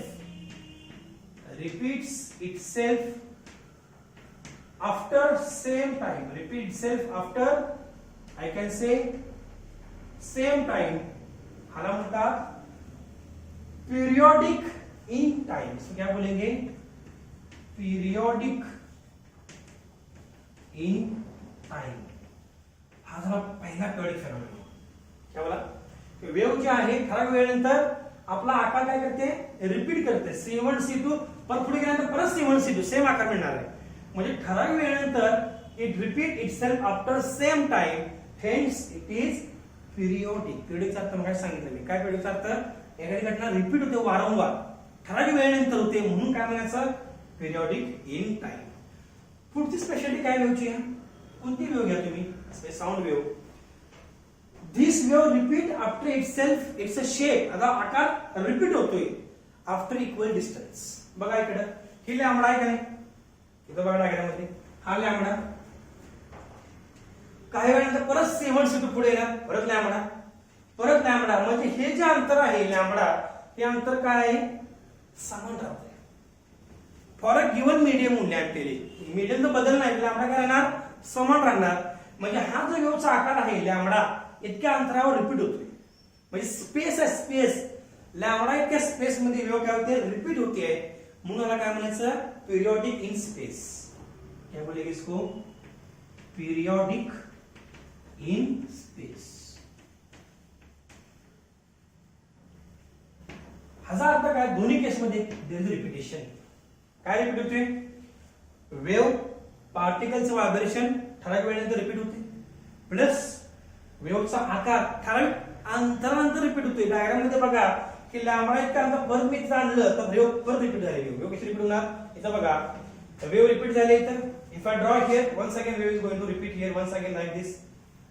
after same time. Repeat self after, I can say same time. हाला म्हणतात पीरियोडिक इन टाइम. क्या बोलेंगे, पीरियोडिक इन टाइम. हा झाला पहिला पिरियोडिक फेनॉमेनॉन. क्या बोला, वेव्ह जी आहे ठराविक वेळेनंतर आपला आकार काय करते, रिपीट करते. C1, C2 पण पुढे गेल्यानंतर परत C1, C2 सेम आकार मिळणार आहे. म्हणजे ठराविक वेळेनंतर it repeat itself after same time, hence it is periodic. पिरियोडिकचा अर्थ मग काय सांगितलं मी, काय पिरियोडिकचा अर्थ, एखादी घटना रिपीट होते वारंवार ठराविक वेळेनंतर होते म्हणून काय म्हणायचं, पिरियोडिक इन टाइम. पुढची स्पेशालिटी काय वेव्हची आहे, कोणती वेव्ह घ्या तुम्ही, sound wave. This wave repeat after itself it's a shape. आता आकार रिपीट होतोय आफ्टर इक्वल डिस्टन्स. बघा इकडे ही लॅम्बडा आहे का नाही, इथं बघा डायग्राममध्ये हा लॅम्बडा. काही वेळानंतर परत C1, C2 पुढे येणार, परत लॅम्बडा, परत लॅम्बडा. म्हणजे हे जे अंतर आहे लॅम्बडा, हे अंतर काय आहे, समान राहते फॉर अ गिवन मीडियम. मीडियमचा बदल नाही, लॅम्बडा काय राहणार, समान राहणार. म्हणजे हा जो वेव्हचा आकार आहे लॅम्बडा इतक्या अंतरावर रिपीट होतोय. म्हणजे स्पेस आहे, स्पेस लॅम्बडा इतक्या स्पेस मध्ये वेव्ह काय होते, रिपीट होते. म्हणून याला काय म्हणायचं, पिरियोडिक इन स्पेस. क्या बोलेंगे इसको, पिरियोडिक इन स्पेस. ह्याचा अर्थ काय, दोन्ही केस मध्ये देयर इज रिपीटेशन. काय रिपीट होते, वेव्ह पार्टिकलचं व्हायब्रेशन ठराविक वेळेनंतर रिपीट होते, प्लस वेव्हचा आकार ठराविक अंतरानंतर रिपीट होते. डायग्राम मध्ये बघा की लॅम्बडा इतका अंतर परत मी आणलं तर वेव्ह परत रिपीट झाली. वेव्ह कशी रिपीट होणार, इथं बघा वेव्ह रिपीट झाली. तर if I draw here once again wave is going to repeat here once again like this.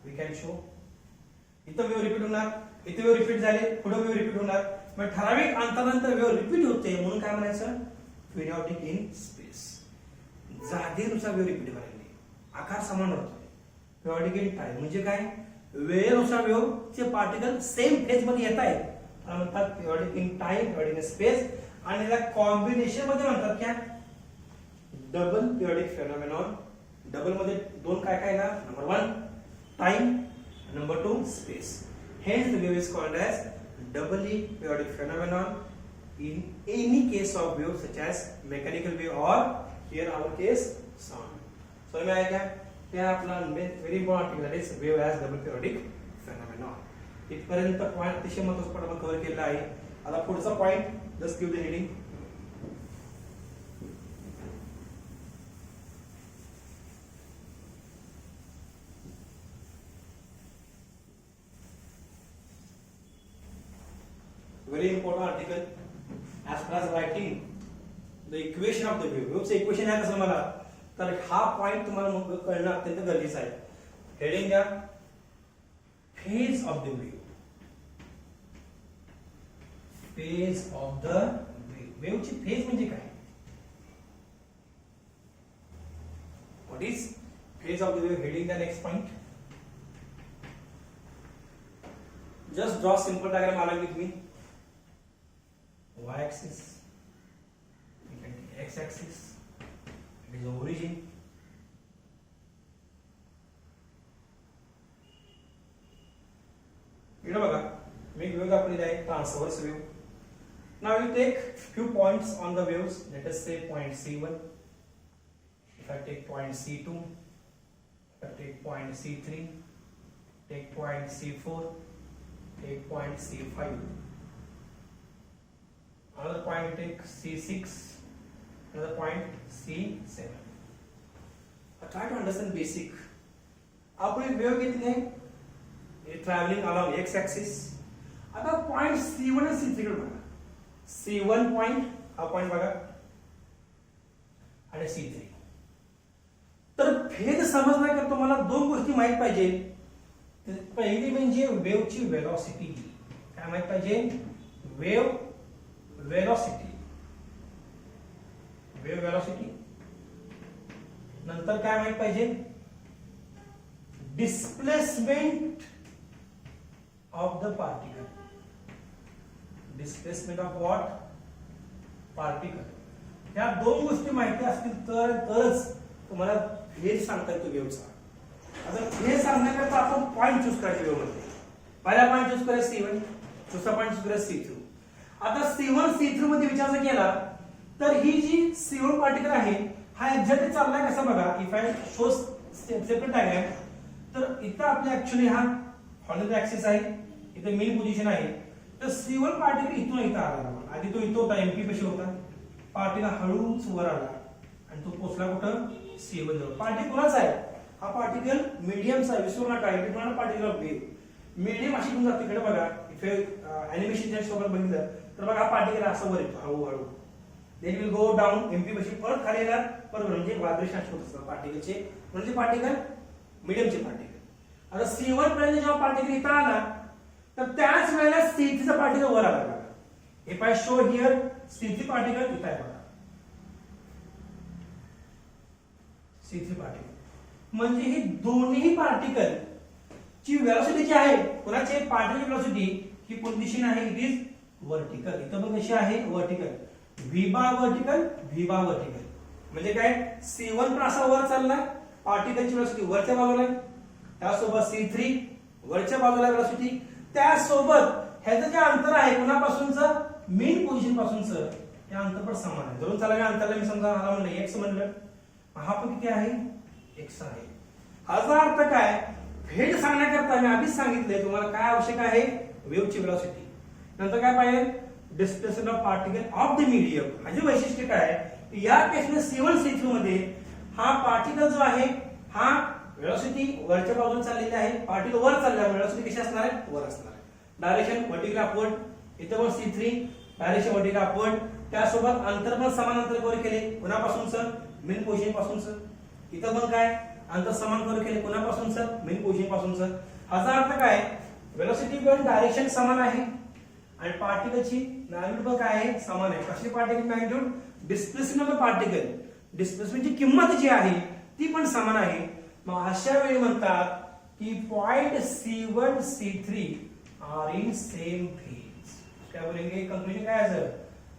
We can show इथं वेव्ह रिपीट होणार, इथे वेव्ह रिपीट झाले, पुढे वेव्ह रिपीट होणार. मग ठराविक अंतरानंतर वेव्ह रिपीट होते म्हणून काय म्हणायचं, पिरियोडिक इन स्पेस. जागेनुसार वेव्ह रिपीट व्हायला, आकार समान राहतोय. पिरियॉडिक इन टाइम म्हणजे काय, वेळेनुसार वेव्हचे पार्टिकल सेम फेज मध्ये येत आहेत, त्याला म्हणतात periodic in time, periodic in space. आणि याला कॉम्बिनेशन मध्ये म्हणतात क्या, डबल पिरियॉडिक फेनॉमेनॉन. डबल मध्ये दोन काय काय ना, number 1 time, number 2 space. Hence the wave is called as doubly periodic phenomenon in any case of wave such as mechanical wave or here our case sound. So में आया क्या, क्या अपना very important article that is wave as double periodic phenomenon. इथपर्यंत पॉइंट अतिशय महत्त्वाचा आपण कव्हर केलेला आहे. आता पुढचा point, just give the heading. Very important article as far as writing the equation of the wave. Wave's equation आहे कसं मला, तर हा पॉइंट तुम्हाला कळणं अत्यंत गरजेचं आहे. हेडिंग द्या, phase of the wave. Phase of the wave. वेव्हची फेज म्हणजे काय, what is phase of the wave. Heading द्या, next point. Just draw simple diagram along with me. Y-axis, we can take X-axis, it is the origin. इकडे बघा, मी वेव्ह दाखवलेली आहे, transverse wave. Now you take few points on the waves. Let us say point C1. If I take point C2, if I take point C3, take point C4, take point C5. Another point take C6, another point C7. Try to understand basic. आपली वेव कितनी है, traveling along x-axis. आता point C1 आणि C3 कडे बघा. C1 पॉइंट हा पॉइंट बघा आणि C3. तर फेज समजण्याकरता तुम्हाला दोन गोष्टी माहित पाहिजे. पहिली म्हणजे वेव्हची वेलॉसिटी. काय माहित पाहिजे, वेव्ह वेलॉसिटी. Wave velocity. नंतर काय माहित पाहिजे, displacement of the particle. Displacement of what, particle. या दोन गोष्टी माहिती असतील तरच तुम्हाला फेज सांगता येतो वेव्हचा. आता फेज सांगण्याकरता आपण पॉइंट चूज करायचे वेव्हमध्ये. पहिला पॉइंट चूज करायचा C1, दुसरा पॉइंट चूज करायचा C2. आता C1 C3 मध्ये विचार जर केला तर ही जी C1 पार्टिकल आहे हा एक्झॅक्टली चाललाय कसा बघा. If I show separate diagram, तर इथं आपल्या ऍक्च्युअली हा हॉरिझॉन्टल ऍक्सिस आहे, इथे मेन पोझिशन आहे. तर C1 पार्टिकल इथून इथं आला. आधी तो इथं होता, MP पाशी होता. पार्टिकल हळूच वर आला आणि तो पोहोचला कुठं, C1 जवळ. पार्टिकल कोणाचा आहे, हा पार्टिकल मीडियमचा आहे. विसरू नका, electron particle of wave medium अशी घेऊन जाते. इकडे बघा, इफ अॅनिमेशन सोबत बघितलं तर बघा पार्टिकल असं वर येतो हळूहळू. Then will go down, MP पाशी परत खाली येणार. परत म्हणजे वायब्रेशन होत असतात पार्टिकलचे, म्हणजे पार्टिकल मीडियमचे पार्टिकल. आता C1 पर्यंत जेव्हा पार्टिकल इथं आला तर त्याच वेळेला C3 चा पार्टिकल वर आला बघा. If I show here C3 particle इथं आहे बघा. C3 पार्टिकल म्हणजे ही दोन्ही पार्टिकल ची वेलोसिटी जी आहे, कोणाची पार्टिकल वेलोसिटी ही कोणती दिशेने आहे, इट इज वर्टिकल. इथं पण कशी आहे, वर्टिकल. V बार वर्टिकल, V बार वर्टिकल. म्हणजे काय, C1 पण असा वर चालला, पार्टिकलची वेलोसिटी वरच्या बाजूला आहे. त्यासोबत C3 वरच्या बाजूला वेलोसिटी. त्यासोबत ह्याचं जे अंतर आहे कोणापासूनचं, मेन पोझिशन पासूनचं, हे अंतर पण समान आहे. धरून चाललेल्या अंतराला मी समजा हा म्हणलं x म्हणलं, हा पण किती आहे, x आहे. ह्याचा अर्थ काय, फेज सांगण्याकरता मी आधीच सांगितले तुम्हाला काय आवश्यक आहे, वेव्हची वेलोसिटी. नंतर काय पाहिजे, displacement of particle of the medium. ह्याचे वैशिष्ट्य काय, या केसमध्ये C1 C3 मध्ये हा पार्टिकल जो आहे हा वेलोसिटी वरच्या बाजूला चाललेली आहे. पार्टिकल वर चालल्यामुळे वेलोसिटी कशी असणार आहे, वर असणार आहे. Direction vertical upward. इथे पण C3 डायरेक्शन वर्टिकल अपवर्ड. त्यासोबत अंतर पण समान अंतर कव्हर केले, कोणापासूनचं, मेन पोझिशन पासूनचं. इथं पण काय अंतर समान कव्हर केले, कोणापासूनचं, मेन पोझिशन पासूनचं. ह्याचा अर्थ काय, वेलोसिटी पण डायरेक्शन समान आहे आणि पार्टिकलची मॅग्निट्यूड पण काय आहे, समान आहे. कशी particle magnitude, displacement of the particle, डिस्प्लेसमेंटची किंमत जी आहे ती पण समान आहे. मग अशा वेळी म्हणतात की point C1 C3 are in same phase. काय बोलेंगे कंक्लुजन काय आहे?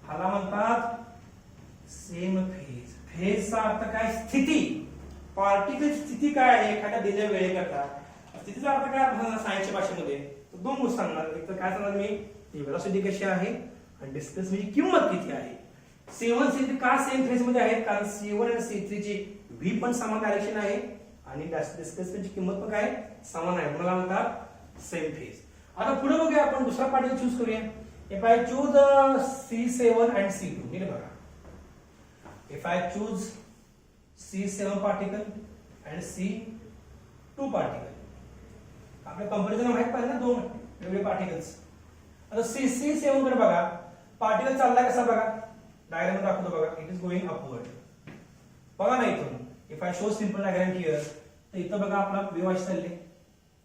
ह्याला म्हणतात सेम फेज. फेजचा अर्थ काय? स्थिती. पार्टिकल स्थिती काय आहे एखाद्या दिलेल्या वेळेकरता. स्थितीचा अर्थ काय सायन्सच्या भाषेमध्ये? दोन गोष्टी सांगणार. एक तर काय सांगणार मी, व्हेलॉसिटी कशी आहे आणि डिस्प्लेसमेंटची किंमत किती आहे. C1 C3 का सेम फेज मध्ये आहेत? कारण C1 आणि C3 ची व्ही पण समान डायरेक्शन आहे आणि डिस्प्लेसमेंटची किंमत पण काय समान आहे. मला म्हणतात सेम फेज. आता पुढे बघूया आपण दुसरा पार्टिकल चूज करूया. If I choose C7 and C2, नीट बघा. If I choose C7 particle and C2 particle, आपल्या कंपॅरिझन माहित पाहिजे ना दोन वेगवेगळे पार्टिकल्स. आता C7 कडे बघा, पार्टिकल चाललाय कसा बघा, डायग्राम दाखवतो बघा. It is going upward. बघा ना इथून if I show simple diagram here, तर इथं बघा आपला वेव्ह अशी चालले,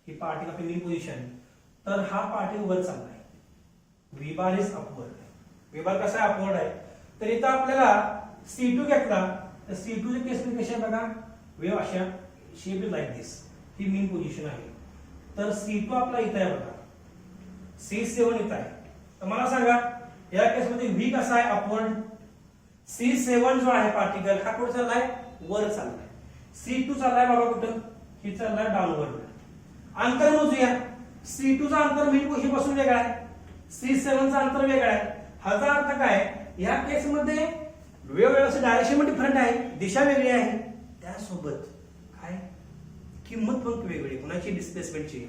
ही पार्टिकल आपली मीन पोझिशन. तर हा पार्टिकल वर चाललाय, V bar is upward. V bar कसा आहे? अपवर्ड आहे. तर इथं आपल्याला C2 घेतला तर C2 च्या केस मध्ये कशा बघा, वेव्ह अशा shape is like this, he mean position आहे. तर C2 आपला इथं आहे बघा, C7 इथं आहे. तर मला सांगा या केस मध्ये व्ही कसा आहे? अपवर्ड. C7 जो आहे पार्टिकल हा कुठे चाललाय? वर चाललाय. C2 चाललाय बाबा कुठं? ही चाललाय डाऊनवर्ड. अंतर मोजूया. C2 चा अंतर मीन पोझिशन पासून वेगळा आहे, C7 चा अंतर वेगळा आहे. ह्याचा अर्थ काय? या केस मध्ये वेव्ह डायरेक्शन मध्ये डिफरंट आहे, दिशा वेगळी आहे. त्यासोबत काय किंमत पण वेगळी, कोणाची? डिस्प्लेसमेंटची.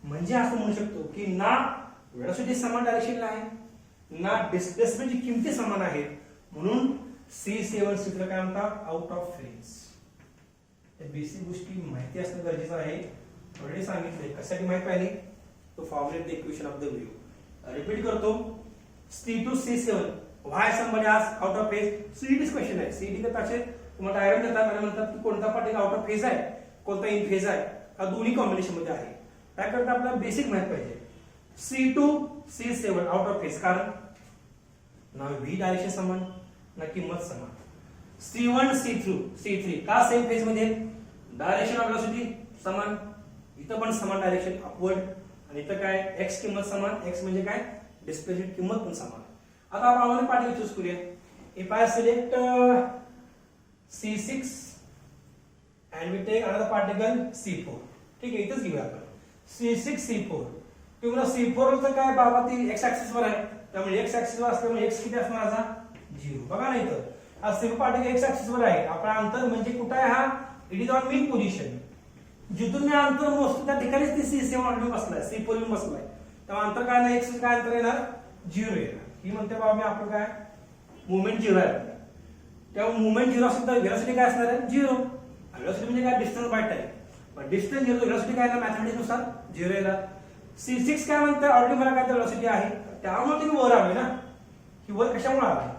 म्हणजे असं म्हणू शकतो की ना वेलोसिटी समान डायरेक्शनला आहे, ना डिस्प्लेसमेंटची किमती समान आहेत. म्हणून C7 सूत्र काय म्हणतात? Out of phase. बेसिक गोष्टी माहिती असणं गरजेचं आहे. ऑलरेडी सांगितले. कशासाठी माहिती पाहिजे? तो formulate the equation of the wave. Repeat करतो. C2 C7 व्हाय समबडी आज आउट ऑफ फेज. सीईटीच क्वेश्चन आहे. सीईटी करता तुम्हाला डायग्राम देतात आणि म्हणतात की कोणता पार्टिकल आउट ऑफ फेज आहे, कोणता इन फेज आहे. हा दोन्ही कॉम्बिनेशन मध्ये आहे. त्याकरता आपल्याला बेसिक माहिती पाहिजे. C2 C7 out of phase, कारण ना व्ही डायरेक्शन समान ना किंमत समान. C1 C3 का सेम फेज मध्ये? डायरेक्शन ऑफ वेलोसिटी समान, इथं पण समान डायरेक्शन अपवर्ड. आणि इथं काय? एक्स किंमत समान. एक्स म्हणजे काय? डिस्प्लेसमेंट किंमत पण समान. आता आपण पार्टिकल चूज करूया. If I select C6 and we take another particle C4. ठीक आहे, इथंच घेऊया आपण C6 C4. किंवा C4 चं काय बाबा ती x ऍक्सिस वर आहे, त्यामुळे x ऍक्सिस वर असल्यामुळे x किती असणार माझा? 0. बघा ना इथं हा C4 पार्टिकल x ऍक्सिस वर आहे. आपला अंतर म्हणजे कुठे आहे? हा it is on mean position. जिथून मी अंतर मोजतो त्या ठिकाणीच ती C7 ऑलरेडी बसलाय, C4 येऊन बसलाय. तेव्हा अंतर काय नाही, x काय अंतर येणार? 0 येणार. ही म्हणते बाबा मी आपलं काय मुवमेंट 0 आहे. तेव्हा मुवमेंट 0 असेल तर वेलोसिटी काय असणार आहे? 0. वेलोसिटी म्हणजे काय? Distance by time. पण डिस्टन्स 0 वेलोसिटी काय ना मॅथमॅटिक्स नुसार 0 येणार. C6 काय म्हणते? ऑलरेडी मला काय वेलोसिटी आहे, त्यामुळे तुम्ही वर आले ना. ही वर कशामुळे आला?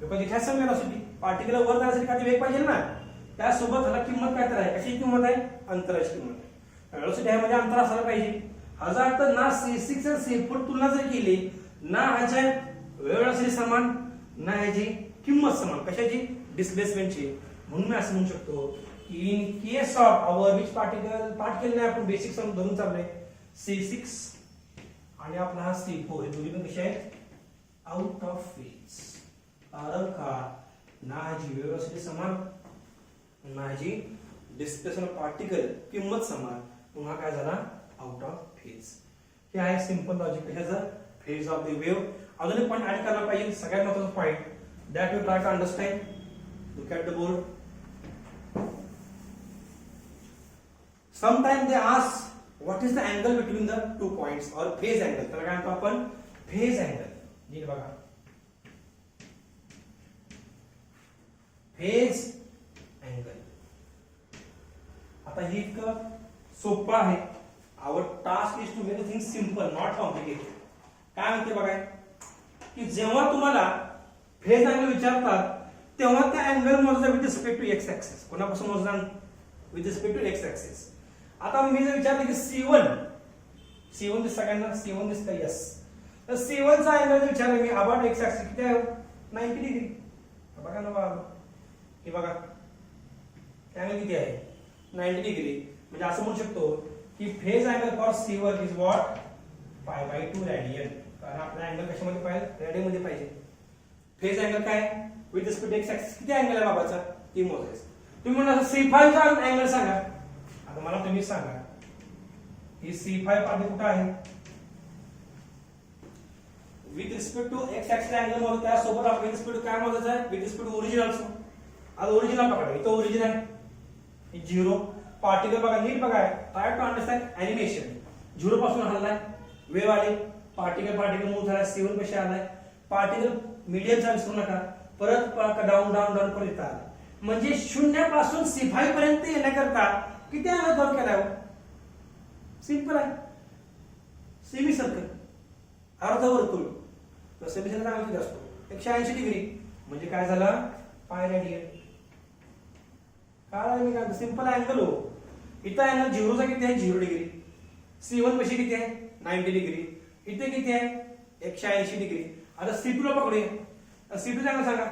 Because it has some velocity. Particle वर जाण्यासाठी काय वेग पाहिजे ना. त्यासोबत ह्याला किंमत काय तर आहे. कशी किंमत आहे? अंतराची किंमत. वेलोसिटी आहे म्हणजे अंतर असायला पाहिजे. ह्याचा अर्थ ना C6 आणि C4 तुलना जर केली ना ह्याच्या वेलोसिटी समान ना ह्याची किंमत समान. कशाची? डिस्प्लेसमेंटची. म्हणून मी असं म्हणू शकतो की in case of our which particle ने आपण बेसिक सम धरून चाललोय C6 आणि आपला हा C4 हे दोन्ही पण कसे आहेत? Out of phase. कारण का ना ह्याची वेलोसिटी समान ना ह्याची डिस्प्लेसमेंट पार्टिकल किंमत समान. पुन्हा काय झाला? Out of phase. हे आहे सिंपल लॉजिक ह्याचं फेज ऑफ द वेव्ह. अजून एक पॉईंट ऍड करायला पाहिजे, सगळ्यात महत्त्वाचा point that you try to understand. Look at the board. Sometimes they ask what is the angle between the 2 points or phase angle. त्याला काय म्हणतो आपण? phase angle. नीट बघा, phase angle. आता ही इतकं सोपं आहे. our task is to make things simple, not complicated. काय म्हणते बघा की जेव्हा तुम्हाला फेज अँगल विचारतात तेव्हा त्या अँगल मोजला with respect to X axis. कोणापासून मोजणार? With respect to X axis. आता मी जर विचारलं की C1 दिसतं काय ना? C1 दिसतं, यस. तर C1 चा अँगल विचारलं मी अबाउट एक्स ऍक्सिस किती आहे? 90 डिग्री. बघा ना बाबा, हे बघा अँगल किती आहे? 90 डिग्री. म्हणजे असं म्हणू शकतो की phase angle for C work is what π/2 radian. कारण आपला अँगल कशामध्ये पाहिजे रेडियन मध्ये पाहिजे. फेज अँगल काय with respect to X axis किती अँगल आहे बाबाचा ती मोजायचं. तुम्ही म्हणा C5 चा अँगल सांगा. आता मला तुम्ही सांगा ही C5 पार्टी कुठे आहे with respect to X axis angle मोज त्यासोबत आपण विथ रिस्पेक्ट टू काय मोजायचं आहे with respect to origin also. आता ओरिजिन पकडा इथं ओरिजिन आहे 0 पार्टिकल बघा नीट बघा ट्राय टू अंडरस्टँड ॲनिमेशन. 0 पासून हललाय वेव्ह आले पार्टिकल मूव्ह झाला C1 कसे आलाय पार्टिकल मीडियम चा विसरू नका परत डाऊन डाऊन डाऊन परत येतात. म्हणजे 0 पासून C5 पर्यंत येण्याकरता किती अँगल कव्हर केलाय सिंपल आहे. सेमी सर्कल अर्धवर्तुळ तर सेमी सर्कल अँगल किती असतो 180 डिग्री. म्हणजे काय झालं पाय रेडियन. काय मी काय सिंपल अँगल हो. इथं अँगल 0 चा किती आहे 0 डिग्री. C1 कशी किती आहे 90 डिग्री. इथे किती आहे 180 डिग्री. आता C2 ला पकडूया. C2 चा अँगल सांगा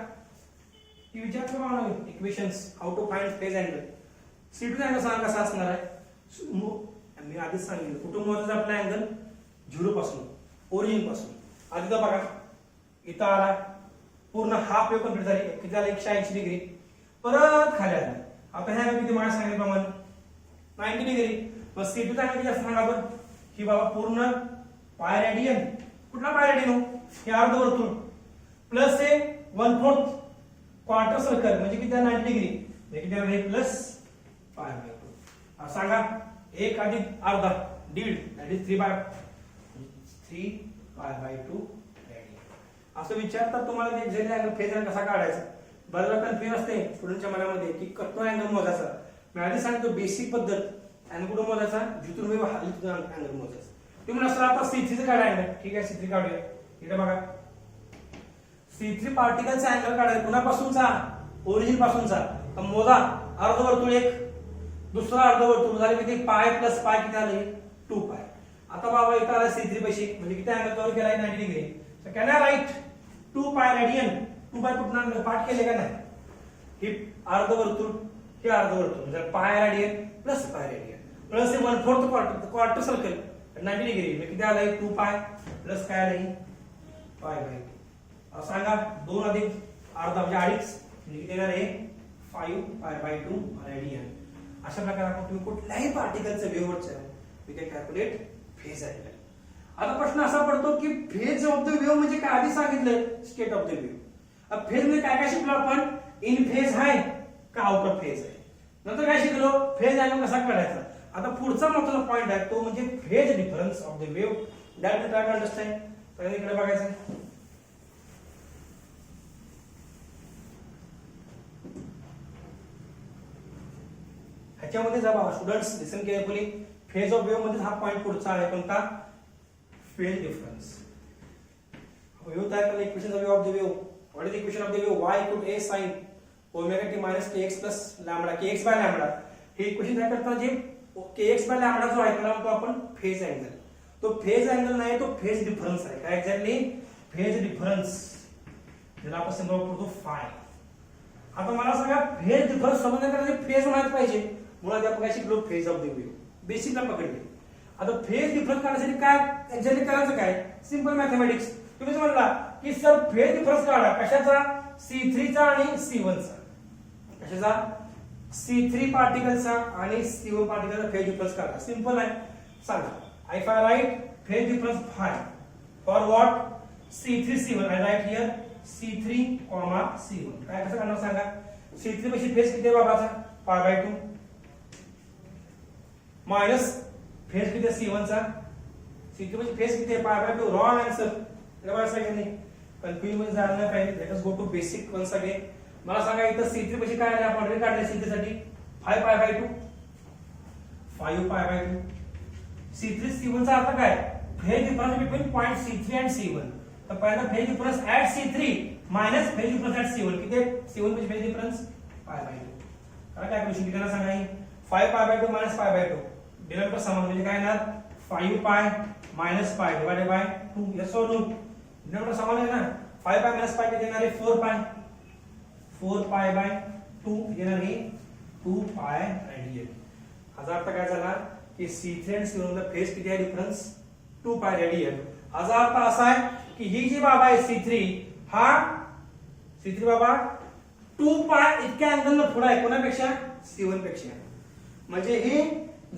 की विचार करा मला equations how to find phase angle. C2 चा अँगल सांगा कसा असणार आहे. मी आधीच सांगितलं कुठून मोजायचं आपला अँगल 0 पासून ओरिजिन पासून. आधी तर बघा इथं आला पूर्ण हाफ वेव्ह कंप्लीट झाली किती झालं 180 डिग्री. परत खाली आला. आता ह्या किती मार्क्स सांगितल्याप्रमाणे 90 डिग्री. मग C2 चा अँगल किती असणार आपण ही बाबा पूर्ण पाय रेडियन. कुठला पाय रेडियन हो हे अर्धवर्तुळ प्लस हे 1/4 क्वार्टर सर्कल म्हणजे किती 90 डिग्री म्हणजे किती आहे प्लस π/2. सांगा 1 अधिक अर्धा दीड दॅट इज 3π/2 रेडियन. असं विचारतात तुम्हाला की एक्झॅक्टली अँगल फेज अँगल कसा काढायचा. बऱ्याच कन्फ्युजन असते स्टुडंटच्या मनामध्ये की कतो अँगल मोजायचा. मी आधी सांगतो बेसिक पद्धत अँगल कुठं मोजायचा जिथून वेव्ह हल्ली तिथून अँगल मोजायचा. तुम्ही म्हणा सर आता C3 चं काढा अँगल. ठीक आहे C3 काढूया. इथे बघा C3 पार्टिकलचा अँगल काढायचा कुणापासूनचा ओरिजिन पासूनचा. तर मोजा अर्धवर्तुळ एक दुसरा अर्धवर्तुळ झाले किती पाय प्लस पाय किती आले 2π. आता बाबा इथं आला C3 पैसे म्हणजे किती अँगल कव्हर केलाय 90 degree. So can I write 2π radian. 2π कुठून पाठ केले का नाही. हे अर्धवर्तुळ हे अर्धवर्तुळ म्हणजे pi radian plus pi radian plus हे 1/4 क्वार्टर सर्कल 90 डिग्री म्हणजे किती आलंय 2π प्लस काय आलंय π/2. सांगा 2 अधिक अर्धा म्हणजे 2.5 म्हणजे किती येणार आहे 5π/2 रेडियन. अशा प्रकारे आपण तुम्ही कुठल्याही पार्टिकलचं वेव्हचं we can calculate phase angle. आता प्रश्न असा पडतो की फेज ऑफ द वेव्ह म्हणजे काय आधी सांगितलं स्टेट ऑफ द वेव्ह. अब फेज मध्ये काय काय शिकलो आपण इन फेज आहे का आउट ऑफ फेज आहे. नंतर काय शिकलो फेज अँगल कसा काढायचा. आता पुढचा महत्त्वाचा पॉइंट आहे तो म्हणजे phase difference of the wave. That we try to understand. तर इकडे बघायचं ह्याच्यामध्ये जरा students listen carefully phase of wave मध्ये हा पॉइंट पुढचा आहे कोणता फेज डिफरन्स. वेव्ह तयार केलं equation of the wave. What is the equation of the wave y = a sin omega t - kx + lambda kx/लॅम्बडा. हे इक्वेशन तयार करताना जे kx/लॅम्बडा जो आहे त्याला म्हणतो आपण फेज अँगल. तो फेज अँगल नाही तो फेज डिफरन्स आहे. काय एक्झॅक्टली फेज डिफरन्स ज्याला आपण सिंबल वापरतो फाय. आता मला सांगा फेज डिफरन्स समजण्याकरता फेज माहित पाहिजे. मुळात आपण काय शिकलो फेज ऑफ द वेव्ह बेसिकला पकडले. आता फेज डिफरन्स काढण्यासाठी काय एक्झॅक्टली करायचं काय सिंपल मॅथमॅटिक्स. तुम्ही म्हणला की सर फेज डिफरन्स काढा कशाचा C3 चा आणि C1 चा. कशाचा C3 पार्टिकलचा आणि C1 पार्टिकलचा फेज डिफरन्स काढा. सिंपल आहे. सांगा if I right phase difference five for what C3 C1 I right here C3, C1. काय कसं करणार सांगा. C3 पेक्षा फेज किती आहे बाबाचा π/2 मायनस फेज किती आहे C1 चा. C3 पेक्षा फेज किती आहे π/2. Wrong answer. बघा सगळ्यांनी कन्फ्युजन मध्ये जायला नाही पाहिजे. Let us go to basic once again. मला सांगा इथं C3 पेक्षा काय आले आपण ऑलरेडी काढले C3 साठी 5π/2 5π/2. C3 C1 चा अर्थ काय phase difference between point C3 and C1. तर पहिला phase difference at C3 minus phase difference at C1 किती आहे C1 पेक्षा फेज डिफरन्स π/2. काय कॅल्क्युलेशन किती सांगा ही 5π/2 - π/2 डिनॉमिनेटर समान म्हणजे काय येणार 5π - π डिवाइडेड बाय 2. यस और नो डिनॉमिनेटर समान आहे ना. 5π - π किती येणार आहे 4π 4π/2 येणार आहे 2π रेडियन. ह्याचा अर्थ काय झाला की C3 आणि C1 मध्ये फेज किती आहे डिफरन्स 2 पाय रेडियन. ह्याचा अर्थ असा आहे की ही जी बाबा आहे C3 हा C3 बाबा 2 पाय इतक्या अँगल पुढे आहे कोणापेक्षा C1 पेक्षा. म्हणजे हे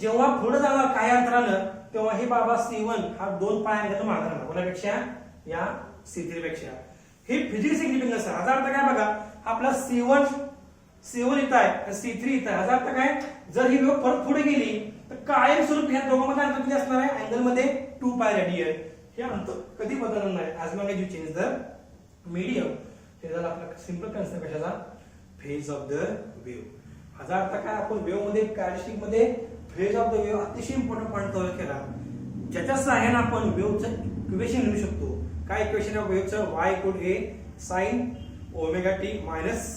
जेव्हा पुढे जाणार काही अंतरानं तेव्हा हे बाबा C1 हा 2 पाय अँगल मागे राहणार कोणापेक्षा या C3 पेक्षा. हे फिजिकल सिग्निफिकन्स आहे. ह्याचा अर्थ काय बघा आपला C1 इथं आहे C3 इथं आहे. ह्याचा अर्थ काय जर ही वेव्ह परत पुढे गेली तर कायम स्वरूपी ह्या दोघांमध्ये अंतर किती असणार आहे अँगल मध्ये 2 पाय रेडियन. हे अंतर कधी बदलणार नाही as long as you change the medium. हे झालं आपला सिंपल कन्सेप्ट कशाचा फेज ऑफ द वेव्ह. ह्याचा अर्थ काय आपण वेव्ह मध्ये कॅरेक्टरिस्टिक मध्ये फेज ऑफ द वेव्ह अतिशय इम्पॉर्टंट पॉईंट कव्हर केला ज्याच्या सहाय्याने आपण वेव्हचं इक्वेशन लिहू शकतो. काय इक्वेशन ऑफ वेव्हचं y equal a sin omega t minus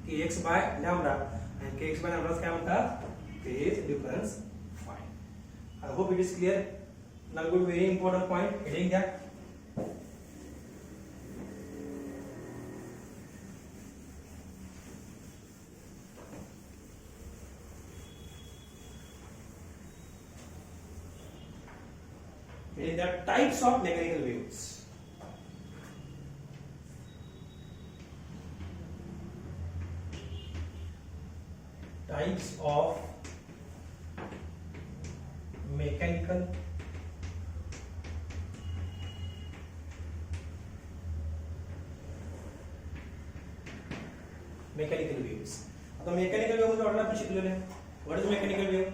kx by lambda आणि kx बाय लॅम्बडा काय म्हणतात phase difference find. I hope it is clear. Now good very important point heading द्या. There are types of mechanical waves. Types of mechanical waves. आता मेकॅनिकल वेव्ह मध्ये आपण शिकलेले व्हॉट इज मेकॅनिकल वेव्ह.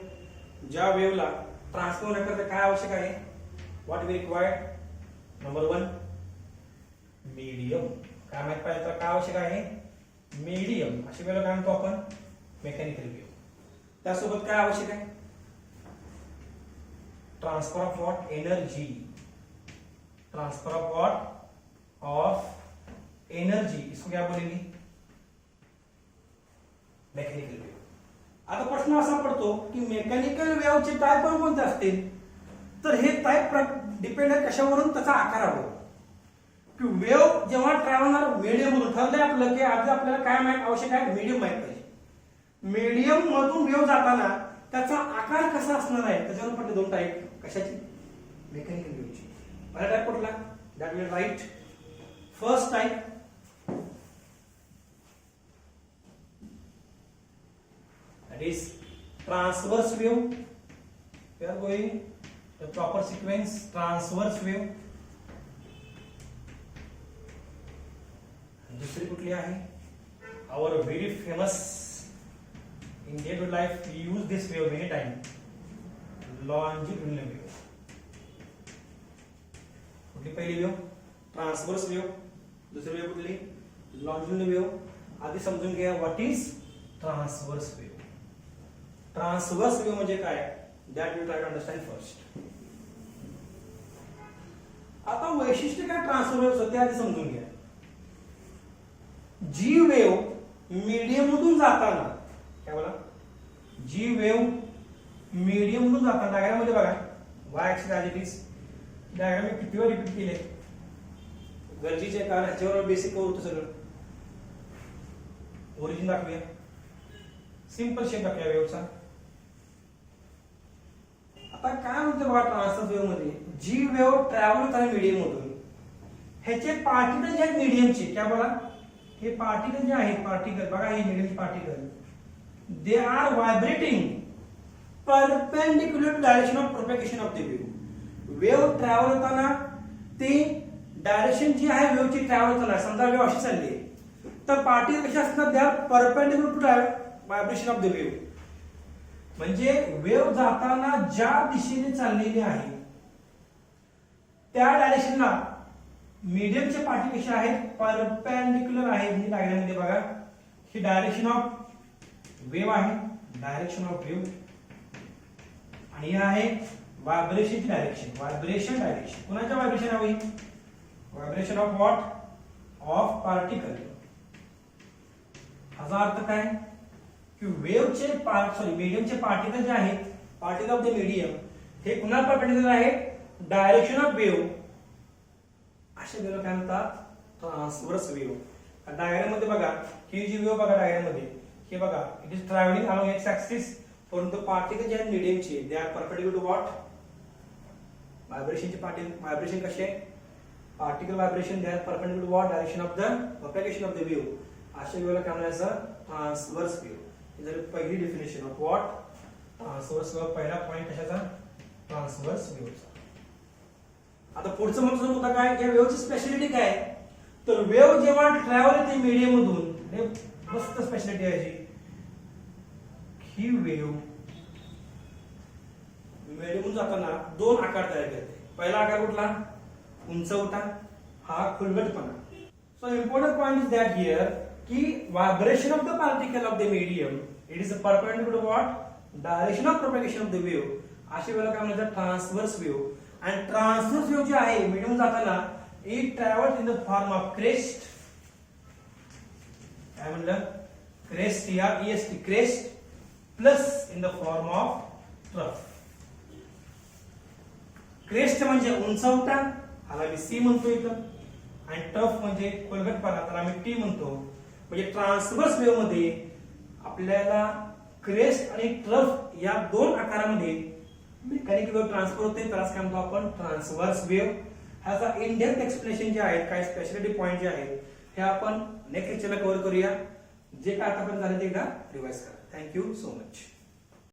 ज्या वेव्हला ट्रान्सफॉर्म करता काय आवश्यक आहे what we require number 1 medium. काय माहित पाहिजे तर काय आवश्यक आहे मीडियम. अशी वेळेला काय म्हणतो आपण मेकॅनिकल वेव्ह. त्यासोबत काय आवश्यक आहे transfer of what energy. Transfer of what of energy इसको क्या बोलेंगे मेकॅनिकल वेव्ह. आता प्रश्न असा पडतो की मेकॅनिकल वेव्हचे टाइप कोणते असतील तर हे टाइप डिपेंड आहे कशावरून त्याचा आकारावर. की वेव्ह जेव्हा ट्रॅव्हलर मीडियम मधून ठरलंय आपलं की आज आपल्याला काय माहित आवश्यक आहे मीडियम माहित पाहिजे. मीडियम मधून वेव्ह जाताना त्याचा आकार कसा असणार आहे त्याच्यावर पडले दोन टाइप कशाची मेकॅनिकल वेव्हची. पहिला टाइप कुठला that will write first type that is transverse wave. We are going the proper sequence transverse wave. दूसरी कुठली आहे our very famous in day to life we use this wave many time longitudinal wave. कुठली पहिली वेव्ह ट्रान्सवर्स वेव्ह. दुसरी वेव्ह कुठली लॉन्जिट्युडिनल वेव्ह. आधी समजून घ्या what is transverse wave. Transverse wave म्हणजे काय that you try to understand first. आता वैशिष्ट्य काय ट्रान्सवर्स वेव्ह ते आधी समजून घ्या. जी वेव्ह मीडियम मधून जाताना काय बोला जी वेव्ह मीडियम मधून जाताना डायग्राम मध्ये बघा y axis as it is. Diagram मी किती वेळ रिपीट केले गरजेचे कारण ह्याच्यावर बेसिक करू होतं सगळं. ओरिजिन दाखवूया सिंपल शेप दाखवूया वेव्हचा. आता काय म्हणतो बघा ट्रान्सवर्स वेव्ह मध्ये जी वेव्ह ट्रॅव्हल होत आहे मीडियम मधून ह्याचे पार्टिकल जे आहेत मीडियमचे काय बोला हे पार्टिकल जे आहेत पार्टिकल बघा हे medium particle they are vibrating perpendicular to direction of propagation of the wave. Wave travel होताना ते डायरेक्शन जी आहे वेव्हची ट्रॅव्हल होताना समजा वेव्ह अशी चालली आहे तर पार्टिकल कशा असतात they are perpendicular to vibration of the wave. म्हणजे वेव्ह जाताना ज्या दिशेने चाललेली आहे त्या डायरेक्शनला मीडियमचे पार्टिकल कसे आहेत परपेंडिक्युलर आहेत. ही डायग्राम मध्ये बघा ही डायरेक्शन ऑफ वेव्ह आहे डायरेक्शन ऑफ वेव्ह आणि हे आहे व्हायब्रेशनची डायरेक्शन. व्हायब्रेशन डायरेक्शन कोणाच्या व्हायब्रेशन हवी vibration of what of particle. ह्याचा अर्थ काय की वेव्हचे मीडियमचे पार्टिकल जे आहेत पार्टिकल ऑफ द मीडियम हे पुन्हा परपेंडिक्युलर आहेत डायरेक्शन ऑफ वेव्ह. अशा वेव्हला काय म्हणतात ट्रान्सवर्स वेव्ह. डायग्राम मध्ये बघा ही जी वेव्ह बघा डायग्राम मध्ये हे बघा it is travelling along x axis परंतु पार्टिकल जे आहेत मीडियमचे they are perpendicular to what vibration कसे particle vibration they are perpendicular to what direction of the propagation of the wave अशा वेव्हला काय म्हणायचं ट्रान्सव्हर्स वेव्ह ही झाली पहिली definition of what transverse wave पहिला पॉइंट कशाचा ट्रान्सव्हर्स वेव्हचा आता पुढचं महत्त्वाचा मुद्दा काय या वेव्हची स्पेशालिटी काय तर वेव्ह जेव्हा ट्रॅव्हल होते मीडियम मधून हे मस्त स्पेशालिटी आहे ही वेव्ह मीडियम जाताना दोन आकार तयार करते पहिला आकार कुठला उंचवटा हा खुलगटपणा so important point is that here की vibration of the particle of the medium it is perpendicular to what direction of propagation of the wave अशा वेळेला काय म्हणतात ट्रान्सव्हर्स वेव्ह आणि ट्रान्सव्हर्स वेव्ह जी आहे मीडियम जाताना it travels in the form of crest काय म्हणलं crest CREST crest plus in the form of trough crest म्हणजे उंचवटा ह्याला मी C म्हणतो इथं आणि टफ म्हणजे खोलगटपणा त्याला आम्ही T म्हणतो म्हणजे ट्रान्सव्हर्स वेव्ह मध्ये आपल्याला क्रेस्ट आणि ट्रफ या दोन आकारामध्ये मेकॅनिकल वेव्ह ट्रान्सफर होते त्यालाच काय म्हणतो आपण ट्रान्सव्हर्स वेव्ह ह्याचा इन डेप्थ एक्सप्लेनेशन जे आहे काय स्पेशालिटी पॉइंट जे आहेत हे आपण नेक्स्ट लेक्चरला कव्हर करूया जे काय आतापर्यंत झाले ते एकदा रिवाइज करा थँक्यू सो मच